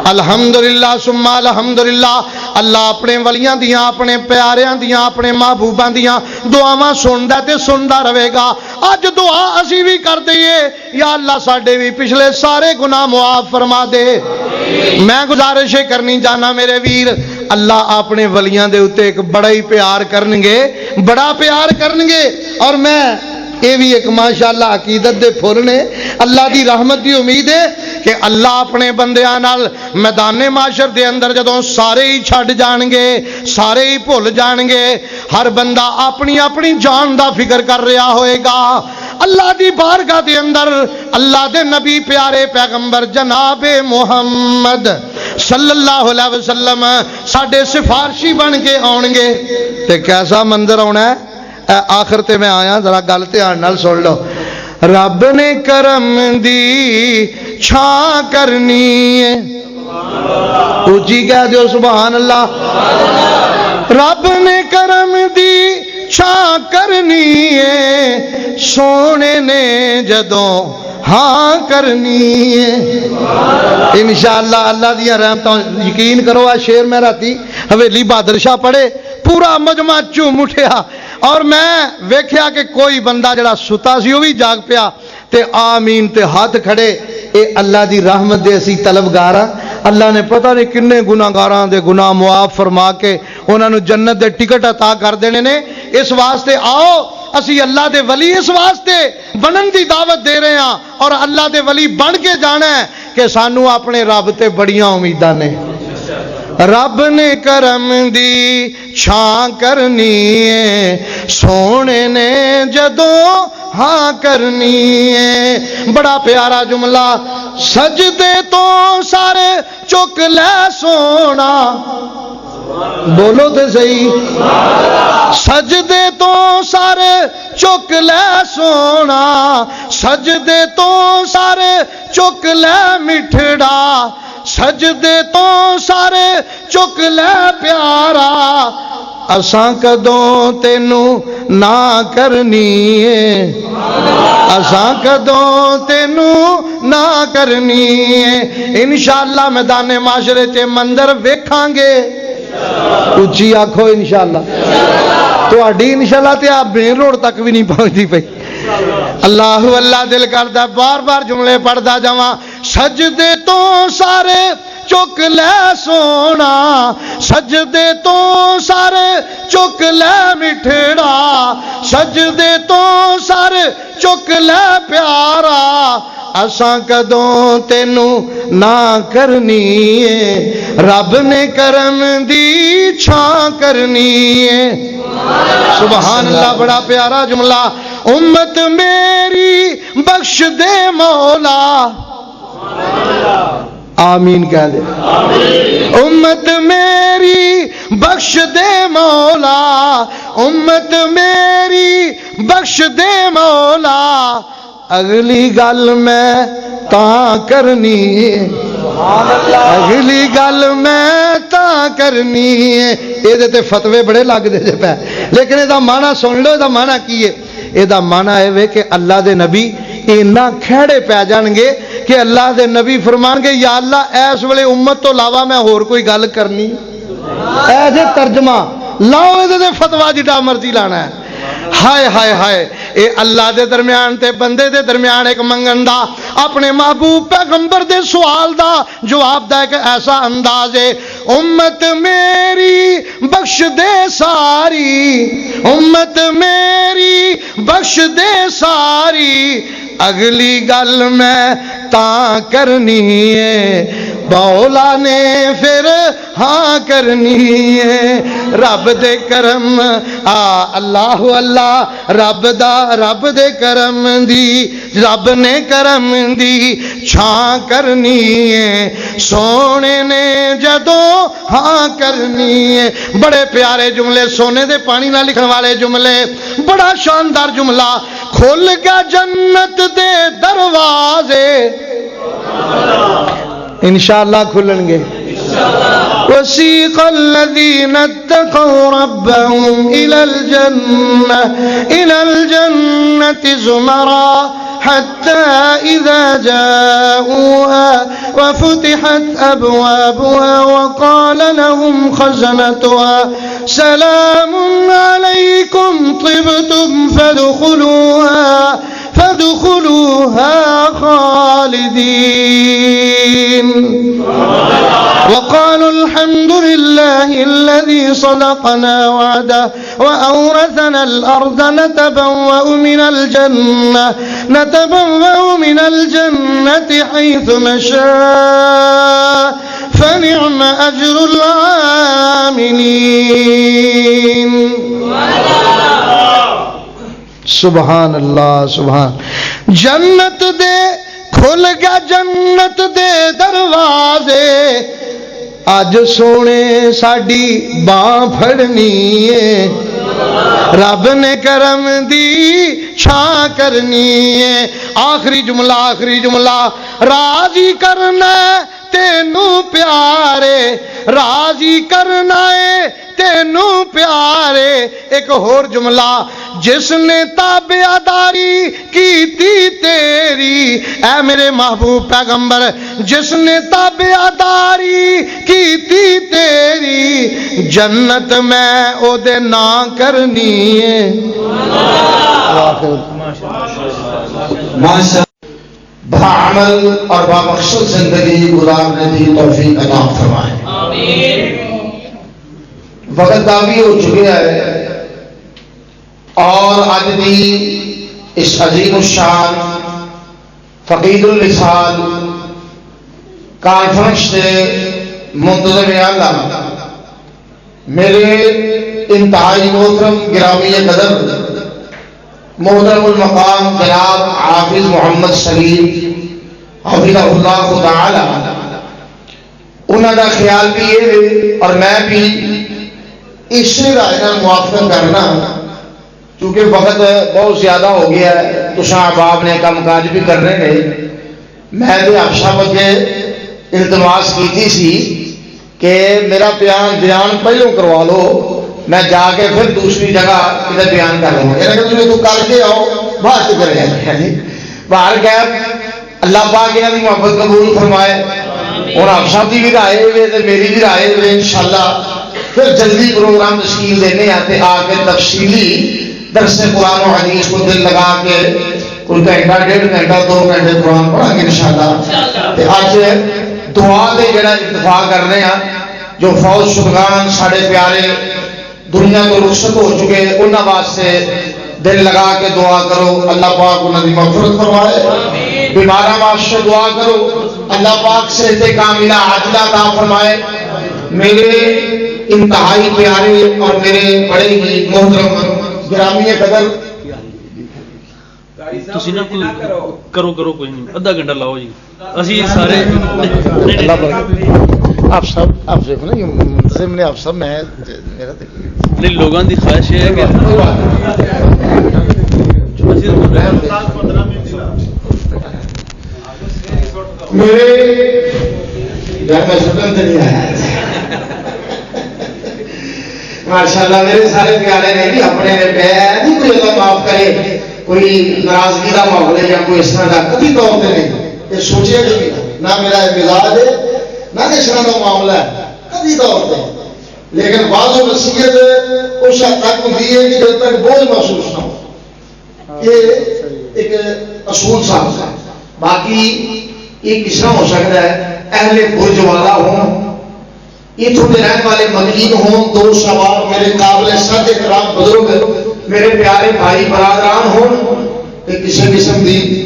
الحمدللہ ثم الحمدللہ. اللہ اپنے ولیاں دیاں اپنے پیاریاں دیاں اپنے محبوباں دیاں دعاواں سندا تے سندا رہے گا. اج دعا اسی بھی کر دئیے, یا اللہ ساڈے بھی پچھلے سارے گناہ معاف فرما دے. میں گزارش کرنی چاہنا میرے ویر, اللہ اپنے ولیاں دے اوتے ایک بڑا ہی پیار کرنگے, بڑا پیار کرنگے. اور میں یہ بھی ایک ماشاءاللہ عقیدت دے پھول نے, اللہ دی رحمت دی امید ہے کہ اللہ اپنے بندیاں نال میدان معاشر دے اندر جدوں سارے ہی چھڈ جان گے, سارے ہی بھول جان گے, ہر بندہ اپنی اپنی جان دا فکر کر رہا ہوئے گا, اللہ دی بارگاہ دے اندر اللہ دے نبی پیارے پیغمبر جناب محمد صلی اللہ علیہ وسلم ساڈے سفارشی بن کے آن گے. تے کیسا منظر آنا ہے. آخر تے میں آیا, ذرا گل دھیان نال سن لو. رب نے کرم دی چھاں کرنی ہے, اونچی کہہ دیو سبحان اللہ. رب نے کرم دی چھاں کرنی ہے, سونے نے جدوں ہاں کرنی ہے. انشاءاللہ اللہ دیا رحمتاں یقین کرو. شیر میں راتی حویلی بہادر شاہ پڑھے, پورا مجمع چوم اٹھیا, اور میں ویکھیا کہ کوئی بندہ جڑا ستا سی وہ بھی جاگ پیا تے آمین تے ہاتھ کھڑے. اے اللہ دی رحمت دے اسی طلبگار ہاں. اللہ نے پتہ نہیں کنے گناہگاراں دے گناہ معاف فرما کے انہاں نو جنت دے ٹکٹ عطا کر دینے نے. اس واسطے آؤ اسی اللہ دے ولی اس واسطے بنن دی دعوت دے رہے ہاں, اور اللہ دے ولی بن کے جانا ہے کہ سانو اپنے رب تے بڑیاں امیداں نے. رب نے کرم دی چھاں کرنی ہے, سونے نے جدوں ہاں کرنی ہے. بڑا پیارا جملہ, سجدے تو سارے چک لے سونا, بولو تے صحیح. سجدے تو سارے چک لے سونا, سجدے تو سارے چک لے مٹھڑا, سجدے تو سارے چک لے پیارا, اساں کدوں تینوں نہ کرنی ہے, اساں کدوں تینوں نہ کرنی ہے. انشاءاللہ میدان معاشرے تے منظر ویکھاں گے. اچھی آکھو انشاءاللہ. تو اڈی انشاءاللہ تے آپ مین روڈ تک بھی نہیں پہنچتی پئی. اللہ اللہ دل کردا بار بار جملے پڑھدا جاواں. سجدے تو سارے چک لے سونا, سجدے تو سارے چک لے مٹھڑا, سجدے تو سارے چک لے پیارا, اساں کدوں تینوں نہ کرنی ہے, رب نے کرم دی چھاں کرنی ہے. سبحان اللہ. بڑا پیارا جملہ, امت میری بخش دے مولا, آمین کہہ دے. امت میری بخش دے مولا, امت میری بخش دے مولا, اگلی گل میں تاں کرنی ہے, اگلی گل میں تاں کرنی ہے. یہ تے فتوے بڑے لگ دے پے, لیکن یہ معنی سن لو. یہ معنی کی ہے؟ یہ معنی ہے کہ اللہ دے نبی اینا کھڑے پہ جان گے کہ اللہ دے نبی فرمان گے, یا اللہ ایس ویلے امت تو علاوہ میں اور کوئی گل کرنی. ایسے ترجمہ لاؤ یہ فتوا جڈا مرضی لانا ہے. ہائے ہائے ہائے, اے اللہ دے درمیان تے بندے دے درمیان ایک منگن دا, اپنے محبوب پیغمبر دے سوال دا جواب دا ایک ایسا انداز ہے. امت میری بخش دے ساری, امت میری بخش دے ساری, اگلی گل میں تاں کرنی ہے, مولا نے پھر ہاں کرنی ہے رب دے کرم اللہ اللہ رب دے کرم دی رب نے کرم دی چھاں کرنی ہے سونے نے جدوں ہاں کرنی ہے بڑے پیارے جملے سونے دے پانی نہ لکھن والے جملے بڑا شاندار جملہ کھل گیا جنت دے دروازے انشاءاللہ کھلن گے وسیق الذین اتقوا ربهم إلى الجنة زمرا حتى إذا جاءوها وفتحت أبوابها وقال لهم خزنتها سلام عليكم طبتم فادخلوها خالدين وقالوا الحمد لله الذي صدقنا وعده وأورثنا الأرض نتبوأ من الجنة حيث نشاء فنعم أجر العاملين سبحان اللہ سبحان جنت دے کھل گیا جنت دے دروازے اج سونے ساڈی باں پھڑنی ہے رب نے کرم دی چھاں کرنی ہے آخری جملہ راضی کرنا تینوں پیارے راضی کرنا ہے تینوں پیارے ایک اور جملہ جس نے تابعداری کی تیری اے میرے محبوب پیغمبر جس نے تابعداری کی تیری جنت میں او دے نا کرنی ہے بعمل اور بامقصد زندگی گزارنے کی توفیق عطا فرمائے آمین وقت داوی ہو چکے ہے اور آج دی اس عظیم الشان فقید اللسان کانفرنس سے منتظم اعلیٰ میرے انتہائی محترم گرامی قدر محترم المقام جناب حافظ محمد سلیم حفظہ اللہ تعالی انہوں کا خیال بھی یہ اور میں بھی اسی رائے نال موافقت کرنا چونکہ وقت بہت زیادہ ہو گیا ہے تو احباب نے کام کاج بھی کرنے نے میں بھی افشا بجے التماس کی سی کہ میرا بیان پہلوں کروا لو میں جا کے پھر دوسری جگہ ادھر بیان کر لوں گا تو کر کے آؤ بعد کرے باہر گیا اللہ پاک انہوں کی محبت قبول فرمائے اور آپ صاحب کی بھی رائے ہوئے میری بھی رائے ہوئے انشاءاللہ پھر جلدی پروگرام تشکیل دینے آتے آ کے تفصیلی درس قرآن و حدیث کو دل لگا کے کوئی گھنٹہ 1.5 گھنٹہ 2 گھنٹے قرآن پڑھا گے انشاءاللہ آج دعا دے جڑا اتفاق کرنے ہیں جو فوج شدگان ساڑھے پیارے دنیا تو رخصت ہو چکے انہاں واسطے دل لگا کے دعا کرو اللہ پاک انہاں دی مغفرت فرمائے بیماراں واسطے دعا کرو اللہ پاک صحت کاملہ عاجلہ عطا فرمائے میرے انتہائی پیارے اور میرے بڑے ہی محترم گرامی قدر تسی نہ کرو کوئی نہیں آدھا گھنٹہ لاؤ جی اسی سارے آپ سب آپ دیکھو نا یہ منتظم نے آپ سب میں میرا نہیں لوگوں کی خواہش ہے کہ میرے گھر میں سکن تو نہیں آیا ماشاءاللہ میرے سارے پیارے نے بھی اپنے نہیں کوئی اللہ معاف کرے کوئی ناراضگی کا ماحول ہے یا کوئی اس طرح کا کبھی طور پہ نہیں یہ سوچے کہ نہ میرا مزاج ہے نہ اس طرح کا معاملہ ہے کبھی طور پہ لیکن بعض و نصیحت اس حد تک ہوتی ہے کہ جب تک بوجھ محسوس نہ ہو یہ ایک اصول صاحب ہے باقی یہ کس طرح ہو سکتا ہے اہل برج والا ہوں اتوں کے رہنے والے مدین ہوں دو سوار میرے قابل صد احترام بزرگ میرے پیارے بھائی برادران ہوں کہ کسی قسم کی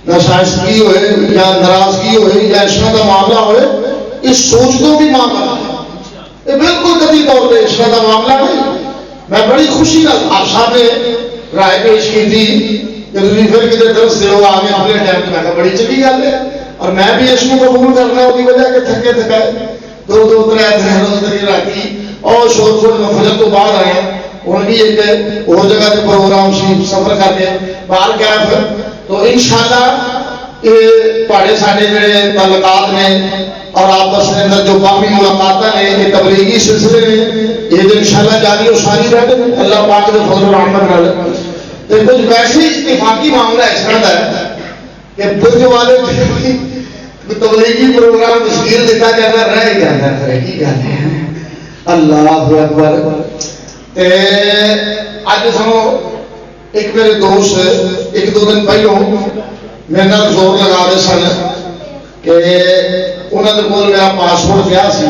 نہ شائستگی ہوئے یا ناراضگی ہوئے یا اس طرح کا معاملہ ہوئے اس سوچ کو بھی معاملہ ہے، یہ بالکل قطعی طور پہ عشق کا معاملہ نہیں۔ میں بڑی خوشی نال آپ صاحب نے رائے پیش کی تھی کہ تھی پھر کتنے درس دے ہو آگے اپنے ٹائم میں کہا بڑی چنگی گل ہے، اور میں بھی عشق کو قبول کرنا وہ وجہ کہ تھکے تھکائے دو دو تر روز تک راتی اور شور شور فجر تو بعد آئے ہوں بھی ایک اور جگہ سے پروگرام شریف سفر کر کے باہر گیا پھر تو انشاءاللہ یہ پاڑے ساڑے جڑے تعلقات نے اور آپس کے اندر جو باقی ملاقات نے یہ تبلیغی سلسلے نے یہ تو انشاءاللہ جاری و ساری رہتے ہیں اللہ پاک کے فضل و رحمت نال تو کچھ ویسے اتفاقی معاملہ اس طرح ہے کہ برج والے تبلیغی پروگرام تشکیل دیتا جاتا رہ جاتا ہے کی کہتے ہیں اللہ اکبر۔ اج سنو ایک میرے دوست ایک دو دن پہلوں میرے نال زور لگا رہے سن کہ انہوں نے کول میرا پاسپورٹ پیا سی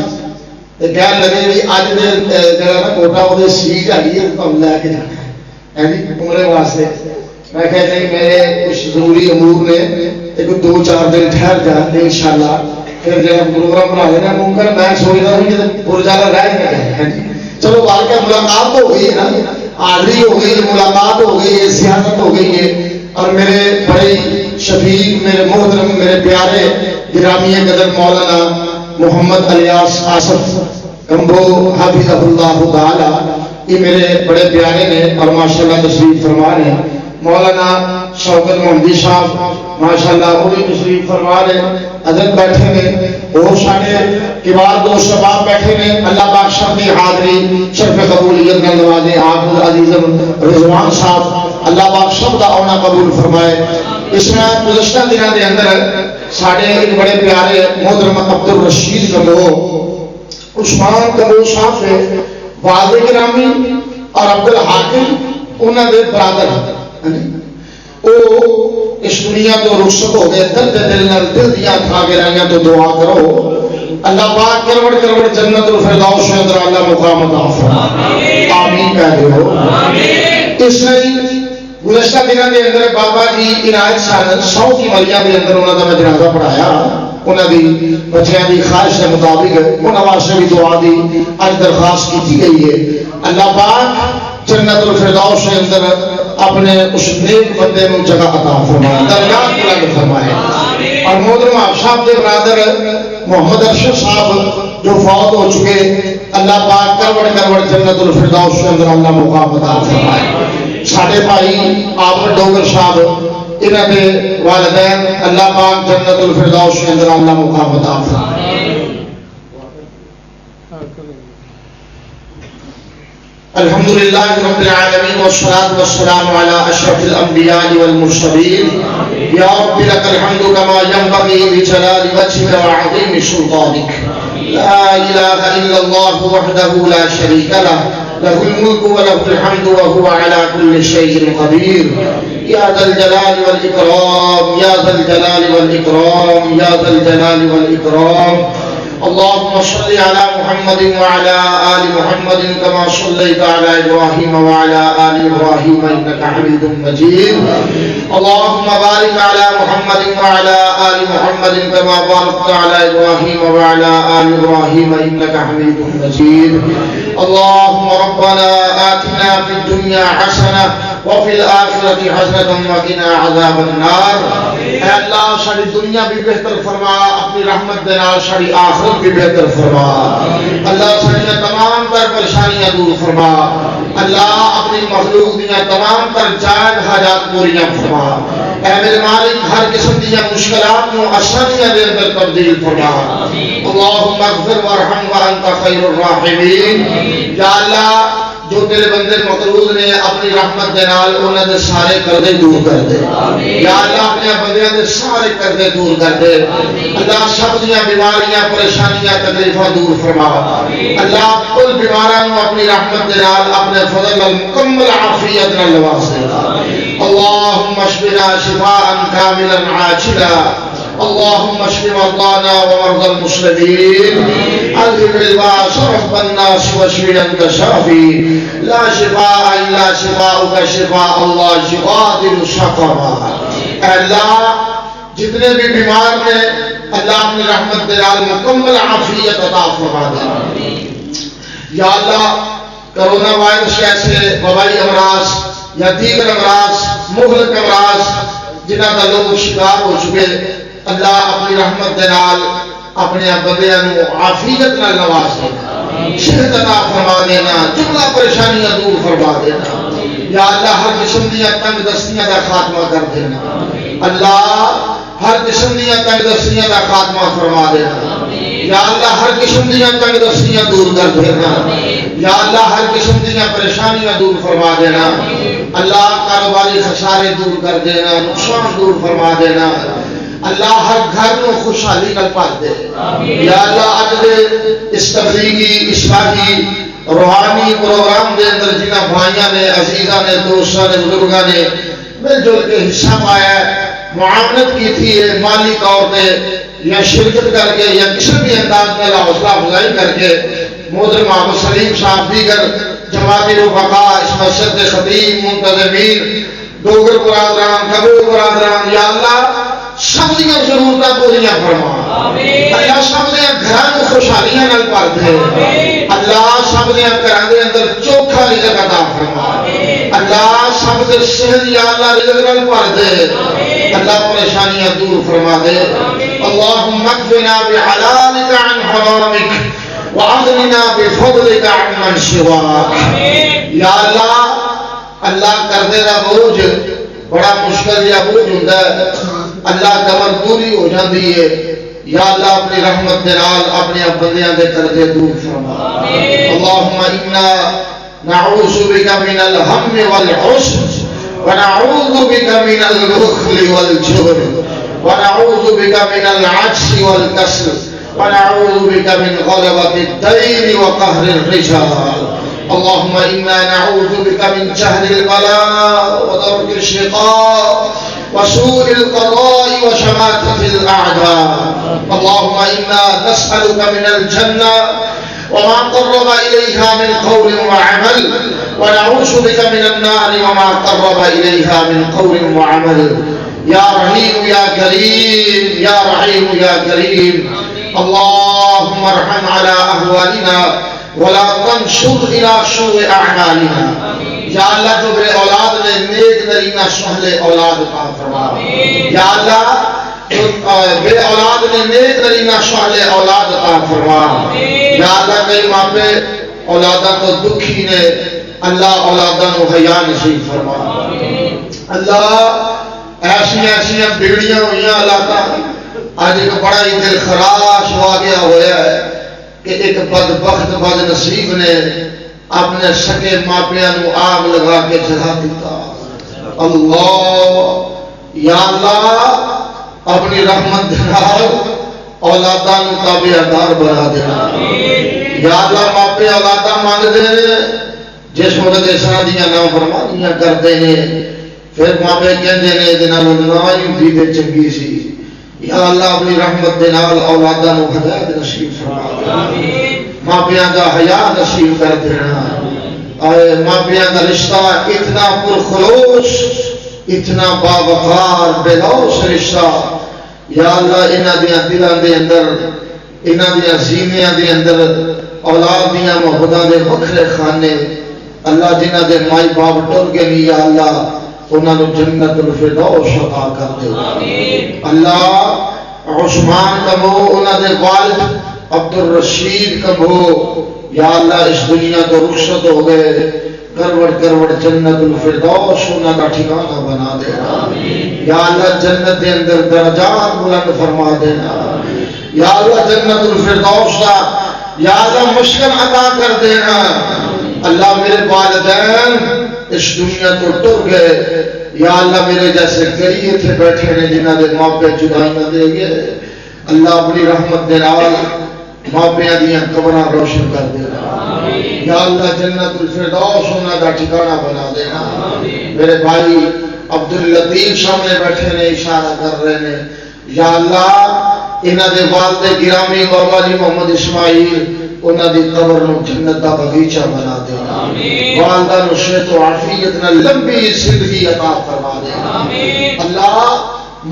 تے کہن لگے بھی اج دے جڑا نا کوٹا وہ سیٹ آئی ہے تو لے کے جانا ہے جی عمرے واسطے۔ میں کہا نہیں میرے کچھ ضروری امور نے ایک دو چار دن ٹھہر جاتے انشاءاللہ پھر جب پروگرام بنا لینا ممکن میں سوچتا ہوں کہ پرجالا رہ گیا جی چلو بار کا ملاقات ہو گئی ہے نا حاضری ہو گئی ملاقات ہو گئی ہے سیاست ہو گئی ہے اور میرے بڑے شفیق میرے محترم میرے پیارے گرامی قدر مولانا محمد الیاس آصف کمبو حفظہ اللہ تعالی یہ میرے بڑے پیارے نے اور ماشاءاللہ تشریف فرما رہے ہیں۔ مولانا شوکت محمدی صاحب ماشاءاللہ وہ بھی تشریف فرما رہے ہیں، حضرت بیٹھے نے اور سارے کبار دوست شباب بیٹھے نے۔ اللہ پاک سب کی حاضری شرف قبولیت میں نوازے۔ حافظ عزیزم رضوان صاحب اللہ پاک سب کا آنا قبول فرمائے۔ اس میں گزشتہ دنوں کے اندر سارے ایک بڑے پیارے محترم عبد الرشید کمبو عثمان کمبو صاحب سے واضح گرامی اور عبد الحاکم انہوں نے برادر وہ اس دنیا تو رخصت ہو گئے درد دل نال دل دیا تھا گرائیاں تو دعا کرو اللہ پاک کروڑ کروڑ جنت الفردوس کے اندر اللہ مقام عطا فرمائے آمین کہہ دو اس نے گزشتہ دنوں کے اندر بابا جی عنایت سن 100 کی ملیاں کے اندر انہوں کا میں جنازہ پڑھایا انہوں دی بچیاں دی خواہش کے مطابق انہوں واسطے بھی دعا دی اج درخواست کی گئی ہے اللہ پاک جنت الفردوس کے اندر اپنے اس نیک بندے کو جگہ عطا فرمائے درجات بلند فرمائے۔ اور محترم آپ صاحب کے برادر محمد ارشد صاحب جو فوت ہو چکے اللہ پاک کروڑ کروڑ جنت الفردوس کے اندر اللہ مقام عطا فرمائے۔ ساڈے بھائی آپ ڈوگر صاحب انہاں دے والدین اللہ پاک جنت الفردوس کے اندر اللہ مقام عطا فرمائے۔ الحمد للہ رب العالمین والصلاة والسلام علی اشرف الانبیاء والمرسلین یا رب لک الحمد کما ينبغي لجلال وجهك وعظیم سلطانك لا الہ الا اللہ وحدہ لا شریک له له الملك وله الحمد وهو على كل شيء قدير يا ذا الجلال والإكرام يا ذا الجلال والإكرام يا ذا الجلال والإكرام اللهم صل على محمد وعلى آل محمد كما صليت على إبراهيم وعلى آل إبراهيم إنك حميد مجيد اللهم بارك على محمد وعلى آل محمد كما باركت على إبراهيم وعلى آل إبراهيم إنك حميد مجيد اللهم ربنا آتنا في الدنيا حسنة وفي الآخرة حسنة وقنا عذاب النار اے اللہ ساری دنیا بھی بہتر فرما اپنی رحمت دے نال ساری آخرت بھی بہتر فرما اللہ ساری تمام تر پریشانیاں دور فرما اللہ اپنی مخلوق دیاں تمام تر جائز حاجات پوریاں فرما اے میرے مالک ہر قسم دی مشکلات کو آسانیاں دے اندر تبدیل فرما اللهم اغفر وارحم وانت خیر الراحمین یا اللہ جو تیرے بندے مقروض نے اپنی رحمت دے نال انہاں دے سارے قرضے دور کر دے یا اللہ اپنے بندیاں دے سارے قرضے دور کر دے اللہ سب دیاں بیماریاں پریشانیاں تکلیفاں دور فرما اللہ کل بیماراں کو اپنی رحمت دے نال اپنے فضل المکمل عافیت نال نواز دے اللهم اشفنا شفاء كاملا عاجلا اللهم اشف مرضانا ومرضى المسلمين اذهب الباس رب الناس واشف انت شافي لا شفاء الا شفاؤك شفاء الله شفاء السقما اللہ جتنے بھی بیمار نے اللہ اپنی رحمت دے نال مکمل عافیت عطا فرما دے یا اللہ کرونا وائرس جیسے وبائی امراض یا دیگر امراض مہلک امراض جنہ کا لوگ شکار ہو چکے اللہ اپنی رحمت دے نال اپنے بندیاں نو عافیت نال نواز دینا صحت عطا فرما دینا جملہ پریشانیاں دور فرما دینا یا اللہ ہر قسم دیا تنگ دستیاں کا خاتمہ کر دینا اللہ ہر قسم دیا تنگ دستیاں کا خاتمہ فرما دینا یا اللہ ہر قسم دیا تنگ دستیاں دور کر دینا یا اللہ ہر قسم دیا پریشانیاں دور فرما دینا اللہ کاروباری خسارے دور کر دینا نقصان دور فرما دینا اللہ ہر گھر میں خوشحالی نال بھر دے یا اللہ اج دے اس تبلیغی اصلاحی روحانی پروگرام دے اندر جنہ بھائیاں نے عزیزاں نے دوستاں نے بزرگاں نے مل جل کے حصہ پایا ہے معاونت کی تھی ہے مالی طور پہ یا شرکت کر کے یا کسی بھی انداز میں حوصلہ افزائی کر کے محترم محمد سلیم صاحب دیگر جماعتی رفقا اس مسجد کے خطیب منتظمین ڈوگر برادران کبیر برادران یا اللہ سب دیا ضرورتیں پوریاں فرما اللہ سب دیا گھراں کو خوشحالیاں نال بھر دے اللہ سب دیا گھراں دے اندر چوکھا رزق عطا فرما اللہ سب دے صحت یا اللہ رزق نال بھر دے اللہ پریشانیاں دور فرما دے اللهم اكفنا بحلالك عن حرامك واغننا بفضلك عن من سواك یا اللہ کردے دا بوجھ بڑا مشکل یا بوجھ ہوتا ہے اللہ کمر دوری ہو جاتی ہے یا اللہ اپنی رحمت دے نال اپنے بندیاں دے کردے دور فرما اللهم انا نعوذ بك من الهم والحزن ونعوذ بك من البخل والجبن ونعوذ بك من العجز والكسل ونعوذ بك من غلبة الدين وقهر الرجال اللهم إنا نعوذ بك من جهل البلاء ودرك الشقاء وسوء القضاء وشماتة الأعداء اللهم إنا نسألك من الجنة وما قرب إليها من قول وعمل ونعوذ بك من النار وما قرب إليها من قول وعمل يا رحيم يا كريم يا رحيم يا كريم اللهم ارحم على أهوالنا ولا تنشر إلى سوء أعمالنا یا اللہ جو بے اولاد نے نیک نرینہ سہلے اولاد عطا فرما یا اللہ جو بے اولاد نے نیک نرینہ سہلے اولاد عطا فرما یا اللہ کئی ماں پہ اولاداں تو دکھی نے اللہ اولاداں کو حیا نصیب فرما اللہ ایسی بگڑیاں ہوئیاں اولاداں آج ایک بڑا ہی دل خراش واقعہ ہویا ہے کہ ایک بدبخت بد نصیب نے اپنے سکے ماپیاں نو آگ لگا کے جلا دیتا اللہ یا اللہ اپنی رحمت دنال اولاداں نو تابعدار بنا دینا یا اللہ ماپے اولاداں مانگ دے جس مدد اساں دیاں نافرمانیاں کردے نے پھر ماپے کہندے نے جنہاں نو نہ ہی دی چنگی سی یا اللہ اپنی رحمت دے نال اولاداں نو ہدایت نصیب فرما ماں پیاں کا حیا نصیب کر دینا ماں پیاں کا رشتہ اتنا پرخلوص اتنا باوقار بےلوث رشتہ یا اللہ انہاں دیاں دلاں دے اندر انہاں دیاں سینیاں دے اندر اولاد دیاں محبتاں دے وکھرے خانے اللہ جنہاں دے مائی باپ ٹر گئے نہیں یا اللہ انہاں نو جنت الفردوس عطا کر دے اللہ عثمان کمو انہاں دے والد عبد الرشید کمو یا اللہ اس دنیا تو رخصت ہو گئے کروڑ کروڑ جنت الفردوس انہاں کا ٹھکانہ بنا دینا یا اللہ جنت دے اندر درجات بلند فرما دینا یا اللہ جنت الفردوس کا یا اللہ مسکن عطا کر دینا اللہ میرے والدین اس دنیا تو ٹر گئے یا اللہ میرے جیسے کئی تھے بیٹھے نے جنہاں دے ماں پہ جدائیاں دے گئے اللہ اپنی رحمت دے نال ماں پیاں دیاں قبراں روشن کر دینا یا اللہ جنت الفردوس انہاں دا ٹھکانہ بنا دینا میرے بھائی عبداللطیف سامنے بیٹھے نے اشارہ کر رہے نے یا اللہ انہاں دے والد گرامی بابا جی محمد اسماعیل انہاں دی قبر نو جنت دا باغیچہ بنا دینا والدہ نو صحت و عافیت نال لمبی زندگی عطا فرما دینا اللہ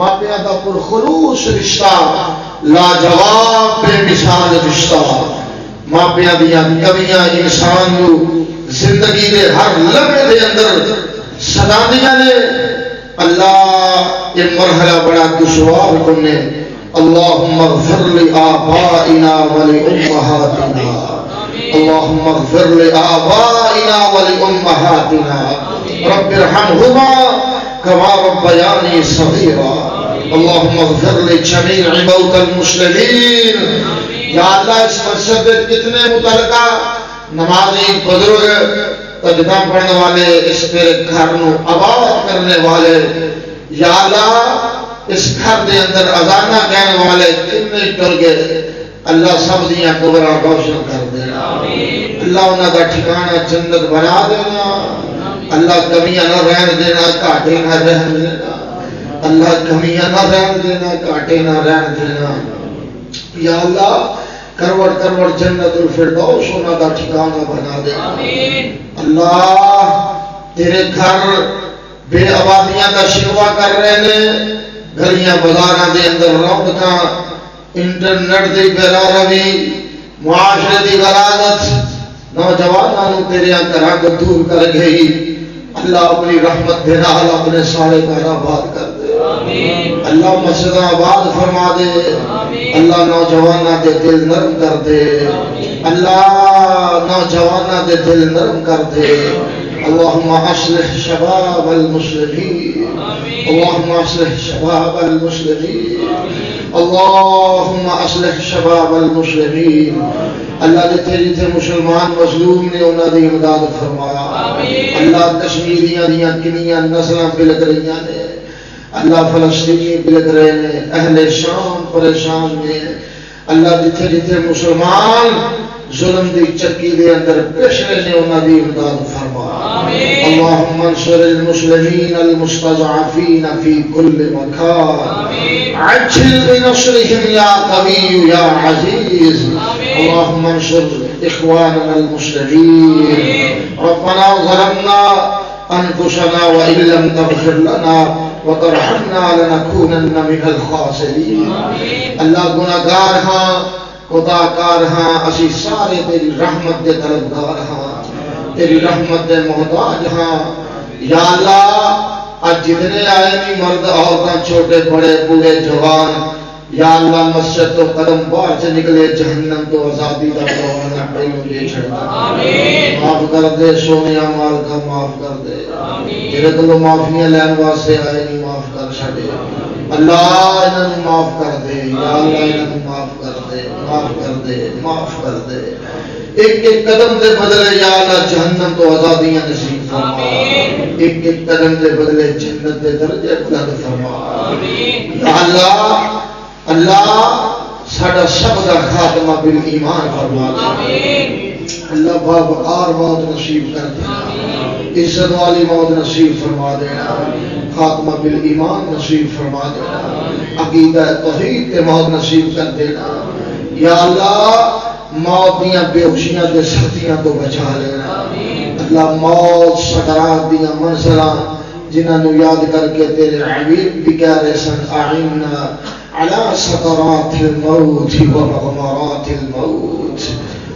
ماں پیاں دا پرخلوص رشتہ لاجواب بے مثال رشتہ ماپیاں دیاں کمیاں انسان کو زندگی دے ہر لمحے دے اندر سداندیاں نے اللہ یہ مرحلہ بڑا دشوار کرنے اللہم اغفر لآبائنا ولأمہاتنا اللہم اغفر لآبائنا ولأمہاتنا رب ارحمہما کما ربیانی صغیرا اللہم اغفر لجمیع موتى المسلمین یا اللہ اس مسجد میں کتنے متعلقہ نمازی بزرگ تجدہ پڑھنے والے اس میرے گھر نو آباد کرنے والے یا اللہ اس گھر دے اندر اذانہ کہنے والے کتنے ٹر گئے اللہ سب دیاں قبراں روشن کر دینا اللہ انہاں دا ٹھکانہ جنت بنا دینا اللہ کمیاں نہ رہن دینا گھاٹے نہ رہن دینا اللہ کمیاں نہ رہن دینا گھاٹے نہ رہن دینا یا اللہ کروڑ کروڑ جنت الفردوس انہاں دا ٹھکانہ بنا دے اللہ تیرے گھر بے آبادیاں کا شکوہ کر رہے ہیں گلیاں بازاراں دے اندر رونقاں انٹرنیٹ دی بے روی معاشرے دی غلاظت نوجوانوں تیرے گھراں کو دور کر گئی اللہ اپنی رحمت دے نال اپنے سارے گھر آباد کر دے اللہ مسجد آباد فرما دے اللہ نوجوانوں دے دل نرم کر دے اللہ نوجوانوں دے دل نرم کر دے اللہم اصلح شباب المسلمین اللہم اصلح شباب المسلمین اللہم اصلح شباب المسلمین اللہ نے تیری تھے مسلمان مظلوم نے انہوں نے امداد فرمایا اللہ کشمیریاں دیاں کنیاں نسلاں بلد رہیاں نے اللہ فلسطینی بلد رہے نے اہل شام پریشان نے اللہ جتھے جتھے مسلمان ظلم دی چکی دے اندر پیشرے نے انہوں دی امداد فرما اللہم انصر المسلمین المستضعفین فی کل مکان عجل بنصرهم یا قوی یا عزیز اللہم انصر اخواننا المسلمین ربنا ظلمنا انفسنا وإن لم تغفر لنا وترحمنا لنكونن من الخاسرین اللہ گناہگار ہاں خداکار ہاں اسی سارے تیری رحمت دے طلبگار ہاں تیری رحمت دے محتاج ہاں یا اللہ آج جتنے آئے نہیں مرد عورتاں چھوٹے بڑے بوڑھے جوان یا اللہ مسجد تو قدم باہر سے نکلے جہنم تو آزادی دا پروانہ پہلوں لے چھڑا معاف کر دے سونے اعمال کا معاف کر دے تیرے دلوں معافیاں لین واسطے آئے نہیں معاف کر چھڑے اللہ انہوں معاف کر دے یا اللہ انہوں معاف کر دے معاف کر دے معاف کر دے ایک ایک قدم دے بدلے یا اللہ جہنم تو آزادیاں نصیب فرما ایک ایک قدم دے بدلے جنت دے درجے بلند فرما یا اللہ اللہ ساڈا سب دا خاتمہ بالایمان فرما دے اللہ بابقار موت نصیب کر دینا عزت والی موت نصیب فرما دینا خاتمہ بالایمان نصیب فرما دینا عقیدہ توحید کے موت نصیب کر دینا یا اللہ موت دیاں بے ہوشیاں دے سختیاں تو بچا لینا اللہ موت سکرات دیاں منزلاں جنہاں یاد کر کے تیرے حبیب بھی کہہ رہے سن اعنا علی سکرات الموت و غمرات الموت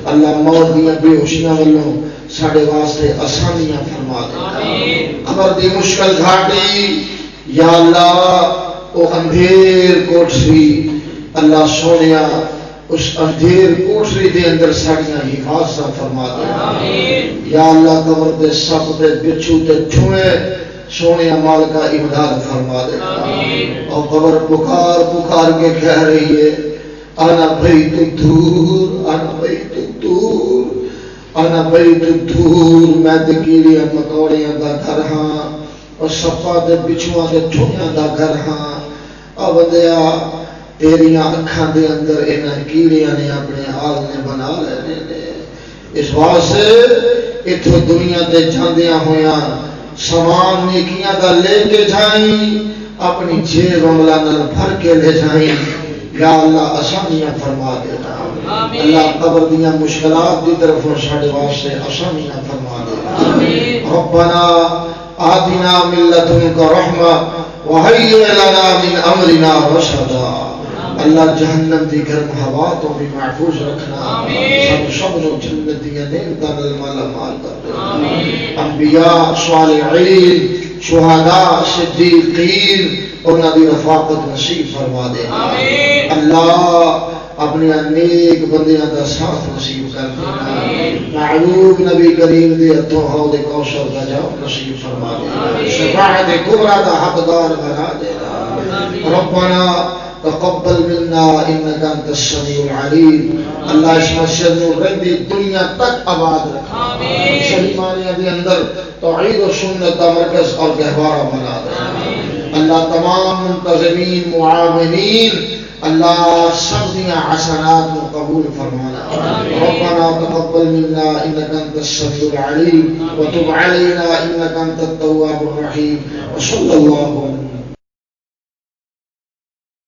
اللہ موت دیاں بے ہوشیاں والوں ساڑے واسطے آسانیاں فرما دینا قبر دی مشکل گھاٹی یا اللہ او اندھیر کوٹری اللہ سونیا اس اندھیر کوٹری دے اندر ساڑیاں حفاظت فرما دینا یا اللہ قبر دے سب دے بچھو دے چھوئے سونے مال کا امداد فرما دینا اور قبر پکار پکار کے کہہ رہی ہے انا بیت الدور انا بیت الدور انا بیت الدور میں دکیلیاں مکوڑیاں دا گھر ہاں اور صفا دے بچھواں دے چھویاں دا گھر ہاں اب دیا تیریاں اکھاں دے اندر انہاں کیڑیاں نے اپنے حال نے بنا لینے نے اس واسطے اتھو دنیا تے جاندیاں ہویاں سامان نیکیاں دا لے کے جائیں اپنی جیب عملہ نال بھر کے لے جائیں یا اللہ آسانیاں فرما دینا اللہ قبر دیاں مشکلات دی طرف ساڈے واسطے آسانیاں فرما دینا ربنا آتنا من لدنک رحمہ وہیئ لنا من امرنا رشدا اللہ جہنم دی گرم ہوا تو بھی محفوظ رکھنا سب سب نو جنت دی نعمتاں نال مالا مال کر دے انبیاء صالحین شہداء صدیقین انہاں دی رفاقت نصیب فرما دے اللہ اپنے نیک بندیاں دا ساتھ نصیب کر دینا معلوم نبی کریم دے ہتھوں حوض کوثر دا جام نصیب فرما دے شفاعت کبریٰ دا حقدار بنا دینا ربنا تقبل منا انك انت السميع العليم اللہ اس مسجد نو رہندی دنیا تک آباد رکھا صحیح معنی دے اندر توحید و سنت دا مرکز اور گہوارہ بنا دے اللہ تمام منتظمین معاونین اللہ سب دیا حسنات کو قبول فرمانا ربنا تقبل منا انك انت السميع العليم وتب علينا انك انت التواب الرحيم وصلى الله